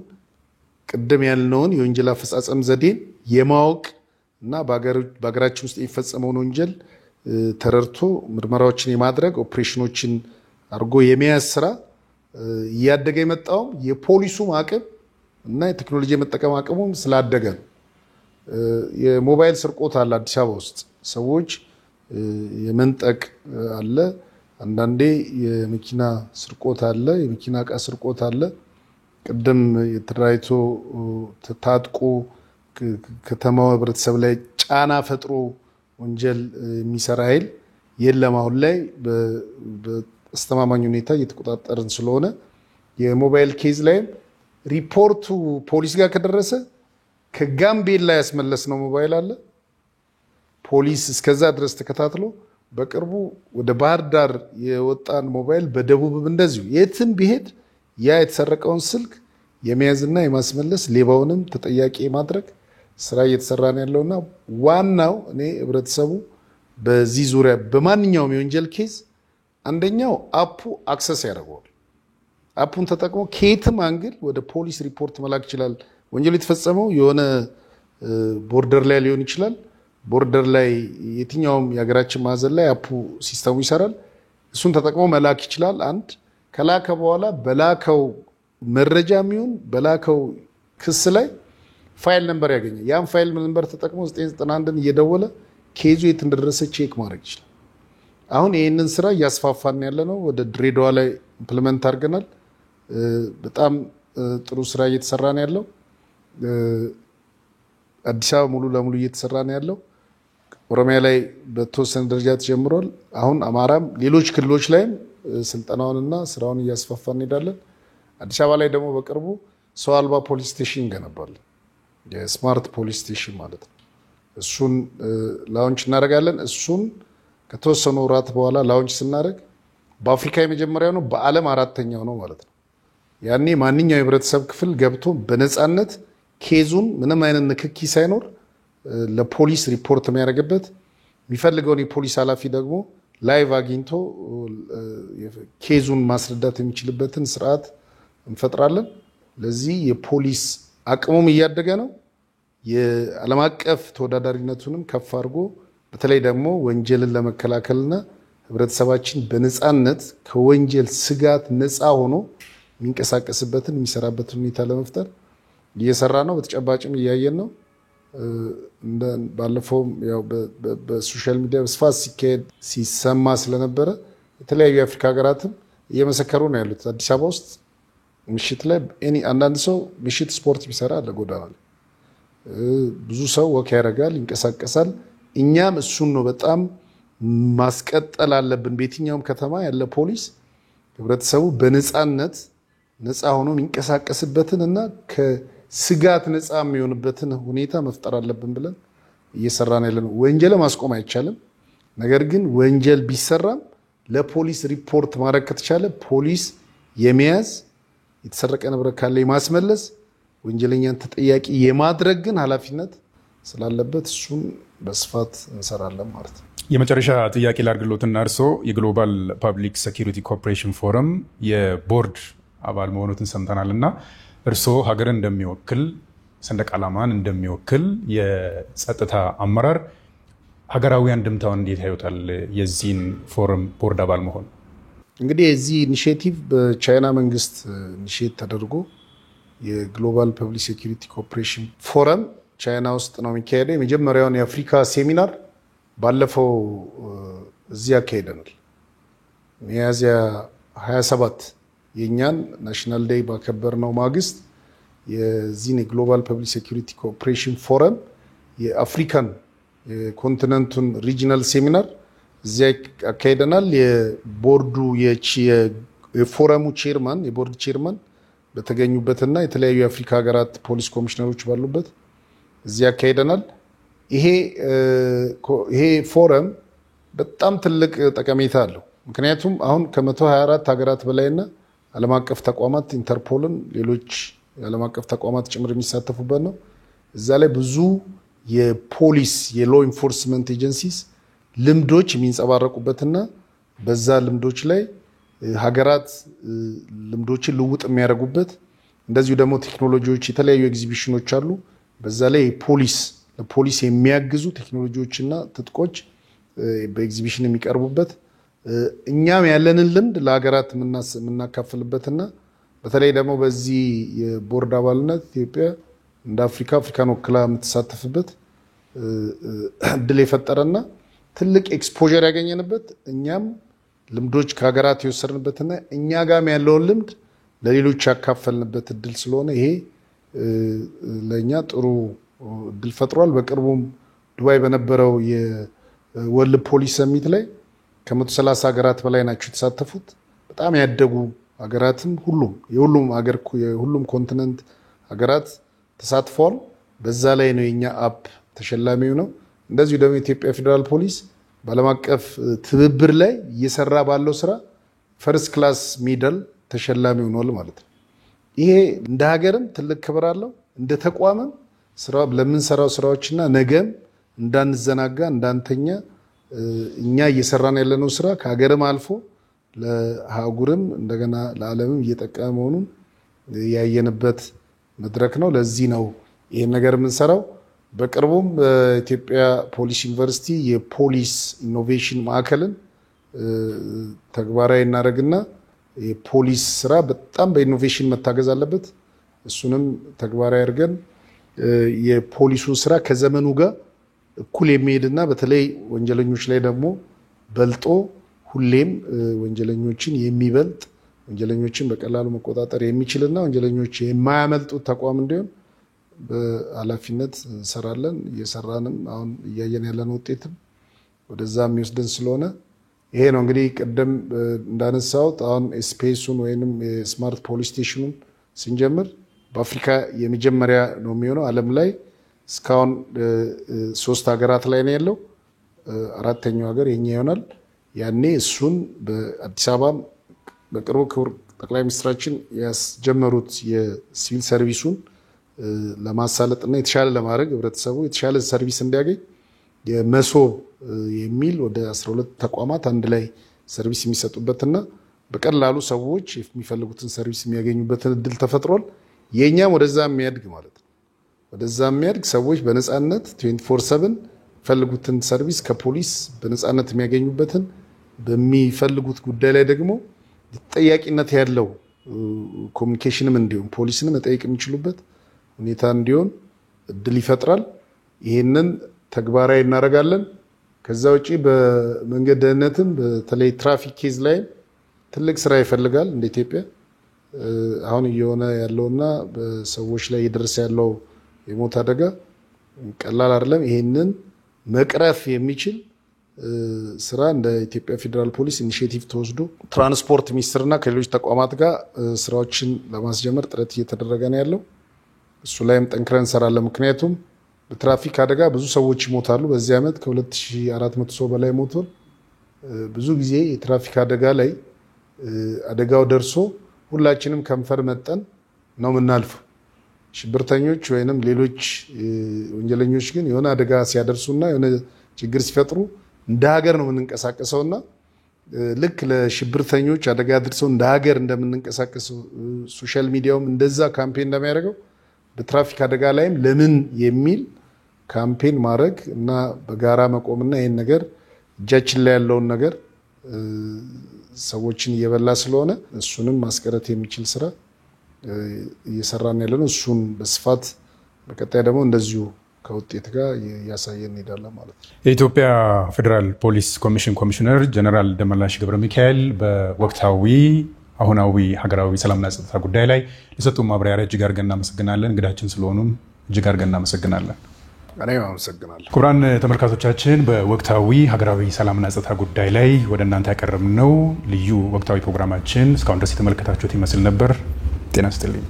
[SPEAKER 2] ቅድም ያልነውን የወንጀል አፈጻጸም ዘዴን የማወቅ እና በሀገራችን ውስጥ የሚፈጸመውን ወንጀል ተረድቶ ምርመራዎችን የማድረግ ኦፕሬሽኖችን አድርጎ የመያዝ ስራ እያደገ የመጣውም የፖሊሱም አቅም እና የቴክኖሎጂ የመጠቀም አቅሙም ስላደገ ነው። የሞባይል ስርቆት አለ አዲስ አበባ ውስጥ ሰዎች የመንጠቅ አለ። አንዳንዴ የመኪና ስርቆት አለ፣ የመኪና እቃ ስርቆት አለ። ቅድም የተደራጅቶ ታጥቆ ከተማው ህብረተሰብ ላይ ጫና ፈጥሮ ወንጀል የሚሰራ ኃይል የለም። አሁን ላይ በአስተማማኝ ሁኔታ እየተቆጣጠርን ስለሆነ የሞባይል ኬዝ ላይ ሪፖርቱ ፖሊስ ጋር ከደረሰ ከጋምቤላ ያስመለስነው ሞባይል አለ። ፖሊስ እስከዛ ድረስ ተከታትሎ በቅርቡ ወደ ባህር ዳር የወጣን ሞባይል በደቡብ እንደዚሁ የትም ቢሄድ ያ የተሰረቀውን ስልክ የመያዝና የማስመለስ ሌባውንም ተጠያቂ ማድረግ ስራ እየተሰራ ነው ያለውና ዋናው እኔ ህብረተሰቡ በዚህ ዙሪያ በማንኛውም የወንጀል ኬዝ አንደኛው አፑ አክሰስ ያደርገዋል። አፑን ተጠቅሞ ከየትም አንግል ወደ ፖሊስ ሪፖርት መላክ ይችላል። ወንጀል የተፈጸመው የሆነ ቦርደር ላይ ሊሆን ይችላል። ቦርደር ላይ የትኛውም የሀገራችን ማዕዘን ላይ አፑ ሲስተሙ ይሰራል። እሱን ተጠቅሞ መላክ ይችላል። አንድ ከላከ በኋላ በላከው መረጃ የሚሆን በላከው ክስ ላይ ፋይል ነምበር ያገኛል። ያን ፋይል ነምበር ተጠቅሞ 991ን እየደወለ ኬዙ የት እንደደረሰ ቼክ ማድረግ ይችላል። አሁን ይህንን ስራ እያስፋፋን ያለ ነው። ወደ ድሬዳዋ ላይ ኢምፕሊመንት አድርገናል። በጣም ጥሩ ስራ እየተሰራ ነው ያለው። አዲስ አበባ ሙሉ ለሙሉ እየተሰራ ነው ያለው። ኦሮሚያ ላይ በተወሰነ ደረጃ ተጀምሯል። አሁን አማራም ሌሎች ክልሎች ላይም ስልጠናውንና ስራውን እያስፋፋን እንሄዳለን። አዲስ አበባ ላይ ደግሞ በቅርቡ ሰው አልባ ፖሊስ ስቴሽን እንገነባለን። የስማርት ፖሊስ ስቴሽን ማለት ነው። እሱን ላውንች እናደርጋለን። እሱን ከተወሰኑ ወራት በኋላ ላውንች ስናደርግ በአፍሪካ የመጀመሪያው ነው፣ በዓለም አራተኛው ነው ማለት ነው። ያኔ ማንኛው የህብረተሰብ ክፍል ገብቶ በነፃነት ኬዙን ምንም አይነት ንክኪ ሳይኖር ለፖሊስ ሪፖርት የሚያደርግበት የሚፈልገውን የፖሊስ ኃላፊ ደግሞ ላይቭ አግኝቶ ኬዙን ማስረዳት የሚችልበትን ስርዓት እንፈጥራለን። ለዚህ የፖሊስ አቅሙም እያደገ ነው። የዓለም አቀፍ ተወዳዳሪነቱንም ከፍ አድርጎ በተለይ ደግሞ ወንጀልን ለመከላከልና ህብረተሰባችን በነፃነት ከወንጀል ስጋት ነፃ ሆኖ የሚንቀሳቀስበትን የሚሰራበትን ሁኔታ ለመፍጠር እየሰራ ነው። በተጨባጭም እያየን ነው። ባለፈውም ያው በሶሻል ሚዲያ በስፋት ሲካሄድ ሲሰማ ስለነበረ የተለያዩ የአፍሪካ ሀገራትም እየመሰከሩ ነው ያሉት። አዲስ አበባ ውስጥ ምሽት ላይ አንዳንድ ሰው ምሽት ስፖርት ቢሰራ አለ ጎዳና ላይ ብዙ ሰው ወክ ያደርጋል፣ ይንቀሳቀሳል። እኛም እሱን ነው በጣም ማስቀጠል አለብን። በየትኛውም ከተማ ያለ ፖሊስ ህብረተሰቡ በነፃነት ነፃ ሆኖ የሚንቀሳቀስበትን እና ከስጋት ነፃ የሚሆንበትን ሁኔታ መፍጠር አለብን ብለን እየሰራን ያለነው። ወንጀል ማስቆም አይቻልም። ነገር ግን ወንጀል ቢሰራም ለፖሊስ ሪፖርት ማድረግ ከተቻለ ፖሊስ የመያዝ የተሰረቀ ንብረት ካለ የማስመለስ ወንጀለኛን ተጠያቂ የማድረግ ግን ኃላፊነት ስላለበት እሱን በስፋት እንሰራለን ማለት ነው።
[SPEAKER 1] የመጨረሻ ጥያቄ ላድርግሎትና እርሶ የግሎባል ፐብሊክ ሴኩሪቲ ኮርፖሬሽን ፎረም የቦርድ አባል መሆኑትን ሰምተናል እና እርሶ ሀገርን እንደሚወክል ሰንደቅ ዓላማን እንደሚወክል የጸጥታ አመራር ሀገራዊ አንድምታውን እንዴት ያዩታል? የዚህን ፎረም ቦርድ አባል መሆን
[SPEAKER 2] እንግዲህ የዚህ ኢኒሼቲቭ በቻይና መንግስት ኢኒሼት ተደርጎ የግሎባል ፐብሊክ ሴኩሪቲ ኮርፖሬሽን ፎረም ቻይና ውስጥ ነው የሚካሄደው። የመጀመሪያውን የአፍሪካ ሴሚናር ባለፈው እዚህ አካሄደናል። ሚያዝያ 27 የኛን ናሽናል ዴይ ባከበርነው ማግስት የዚህን የግሎባል ፐብሊክ ሴኩሪቲ ኮርፖሬሽን ፎረም የአፍሪካን የኮንቲነንቱን ሪጂናል ሴሚናር እዚያ አካሄደናል። የቦርዱ የፎረሙ ቼርማን የቦርድ ቼርማን በተገኙበትና የተለያዩ የአፍሪካ ሀገራት ፖሊስ ኮሚሽነሮች ባሉበት እዚያ አካሄደናል። ይሄ ፎረም በጣም ትልቅ ጠቀሜታ አለው። ምክንያቱም አሁን ከ124 ሀገራት በላይና ዓለም አቀፍ ተቋማት ኢንተርፖልን ሌሎች የዓለም አቀፍ ተቋማት ጭምር የሚሳተፉበት ነው። እዛ ላይ ብዙ የፖሊስ የሎ ኢንፎርስመንት ኤጀንሲስ ልምዶች የሚንጸባረቁበትና በዛ ልምዶች ላይ ሀገራት ልምዶችን ልውጥ የሚያደርጉበት እንደዚሁ ደግሞ ቴክኖሎጂዎች የተለያዩ ኤግዚቢሽኖች አሉ። በዛ ላይ ለፖሊስ የሚያግዙ ቴክኖሎጂዎችና ትጥቆች በኤግዚቢሽን የሚቀርቡበት እኛም ያለንን ልምድ ለሀገራት የምናካፍልበትና በተለይ ደግሞ በዚህ የቦርድ አባልነት ኢትዮጵያ እንደ አፍሪካን ወክላ የምትሳተፍበት እድል የፈጠረና ትልቅ ኤክስፖዠር ያገኘንበት እኛም ልምዶች ከሀገራት የወሰድንበትና እኛ ጋም ያለውን ልምድ ለሌሎች ያካፈልንበት እድል ስለሆነ ይሄ ለእኛ ጥሩ እድል ፈጥሯል። በቅርቡም ዱባይ በነበረው የወርልድ ፖሊስ ሰሚት ላይ ከ130 ሀገራት በላይ ናቸው የተሳተፉት። በጣም ያደጉ ሀገራትም የሁሉም ኮንቲነንት ሀገራት ተሳትፈዋል። በዛ ላይ ነው የኛ አፕ ተሸላሚው ነው። እንደዚሁ ደግሞ የኢትዮጵያ ፌዴራል ፖሊስ በዓለም አቀፍ ትብብር ላይ እየሰራ ባለው ስራ ፈርስት ክላስ ሜዳል ተሸላሚ ሆኗል ማለት ነው። ይሄ እንደ ሀገርም ትልቅ ክብር አለው። እንደ ተቋምም ለምንሰራው ስራዎችና ነገም እንዳንዘናጋ እንዳንተኛ እኛ እየሰራን ያለነው ስራ ከሀገርም አልፎ ለሀገርም እንደገና ለዓለምም እየጠቀመ መሆኑን ያየንበት መድረክ ነው። ለዚህ ነው ይሄን ነገር የምንሰራው። በቅርቡም በኢትዮጵያ ፖሊስ ዩኒቨርሲቲ የፖሊስ ኢኖቬሽን ማዕከልን ተግባራዊ እናደርግና የፖሊስ ስራ በጣም በኢኖቬሽን መታገዝ አለበት። እሱንም ተግባራዊ አድርገን የፖሊሱን ስራ ከዘመኑ ጋር እኩል የሚሄድና በተለይ ወንጀለኞች ላይ ደግሞ በልጦ ሁሌም ወንጀለኞችን የሚበልጥ ወንጀለኞችን በቀላሉ መቆጣጠር የሚችልና ወንጀለኞች የማያመልጡት ተቋም እንዲሆን በኃላፊነት እንሰራለን። እየሰራንም አሁን እያየን ያለን ውጤትም ወደዛ የሚወስደን ስለሆነ ይሄ ነው እንግዲህ ቅድም እንዳነሳሁት አሁን ስፔሱን ወይንም የስማርት ፖሊስ ስቴሽኑን ስንጀምር በአፍሪካ የመጀመሪያ ነው የሚሆነው። ዓለም ላይ እስካሁን 3 ሀገራት ላይ ነው ያለው። 4ኛው ሀገር የኛ ይሆናል። ያኔ እሱን በአዲስ አበባ በቅርቡ ክቡር ጠቅላይ ሚኒስትራችን ያስጀመሩት የሲቪል ሰርቪሱን ለማሳለጥና የተሻለ ለማድረግ ህብረተሰቡ የተሻለ ሰርቪስ እንዲያገኝ የመሶብ የሚል ወደ 12 ተቋማት አንድ ላይ ሰርቪስ የሚሰጡበትና በቀላሉ ሰዎች የሚፈልጉትን ሰርቪስ የሚያገኙበትን እድል ተፈጥሯል። የኛም ወደዛ የሚያድግ ማለት ነው። ወደዛ የሚያድግ ሰዎች በነፃነት 24/7 ፈልጉትን ሰርቪስ ከፖሊስ በነፃነት የሚያገኙበትን በሚፈልጉት ጉዳይ ላይ ደግሞ ተጠያቂነት ያለው ኮሙኒኬሽንም እንዲሁም ፖሊስንም መጠየቅ የሚችሉበት ሁኔታ እንዲሆን እድል ይፈጥራል። ይሄንን ተግባራዊ እናደርጋለን። ከዛ ውጪ በመንገድ ደህንነትም በተለይ ትራፊክ ኬዝ ላይ ትልቅ ስራ ይፈልጋል። እንደ ኢትዮጵያ አሁን እየሆነ ያለውና በሰዎች ላይ እየደረሰ ያለው የሞት አደጋ ቀላል አይደለም። ይሄንን መቅረፍ የሚችል ስራ እንደ ኢትዮጵያ ፌዴራል ፖሊስ ኢኒሺዬቲቭ ተወስዶ ትራንስፖርት ሚኒስቴርና ከሌሎች ተቋማት ጋር ስራዎችን ለማስጀመር ጥረት እየተደረገ ነው ያለው። እሱ ላይም ጠንክረን እንሰራለን። ምክንያቱም በትራፊክ አደጋ ብዙ ሰዎች ይሞታሉ። በዚህ ዓመት ከ2400 ሰው በላይ ሞቷል። ብዙ ጊዜ የትራፊክ አደጋ ላይ አደጋው ደርሶ ሁላችንም ከንፈር መጠን ነው የምናልፈው። ሽብርተኞች ወይንም ሌሎች ወንጀለኞች ግን የሆነ አደጋ ሲያደርሱና የሆነ ችግር ሲፈጥሩ እንደ ሀገር ነው የምንንቀሳቀሰውና ልክ ለሽብርተኞች አደጋ አድርሰው እንደ ሀገር እንደምንንቀሳቀሰው ሶሻል ሚዲያውም እንደዛ ካምፔን እንደሚያደርገው በትራፊክ አደጋ ላይም ለምን የሚል ካምፔን ማድረግ እና በጋራ መቆምና ይሄን ነገር እጃችን ላይ ያለውን ነገር ሰዎችን እየበላ ስለሆነ እሱንም ማስቀረት የሚችል ስራ እየሰራን ያለነው እሱን በስፋት በቀጣይ ደግሞ እንደዚሁ ከውጤት ጋር ያሳየን እንሄዳለን ማለት ነው።
[SPEAKER 1] የኢትዮጵያ ፌዴራል ፖሊስ ኮሚሽን ኮሚሽነር ጀነራል ደመላሽ ገብረ ሚካኤል በወቅታዊ አሁናዊ ሀገራዊ ሰላምና ጸጥታ ጉዳይ ላይ ለሰጡን ማብራሪያ እጅግ አድርገን እናመሰግናለን። እንግዳችን ስለሆኑም እጅግ አድርገን እናመሰግናለን።
[SPEAKER 2] እኔም አመሰግናለሁ።
[SPEAKER 1] ክቡራን ተመልካቾቻችን በወቅታዊ ሀገራዊ ሰላምና ጸጥታ ጉዳይ ላይ ወደ እናንተ ያቀረብነው ልዩ ወቅታዊ ፕሮግራማችን እስካሁን ድረስ የተመለከታችሁት ይመስል ነበር። ጤና ይስጥልኝ።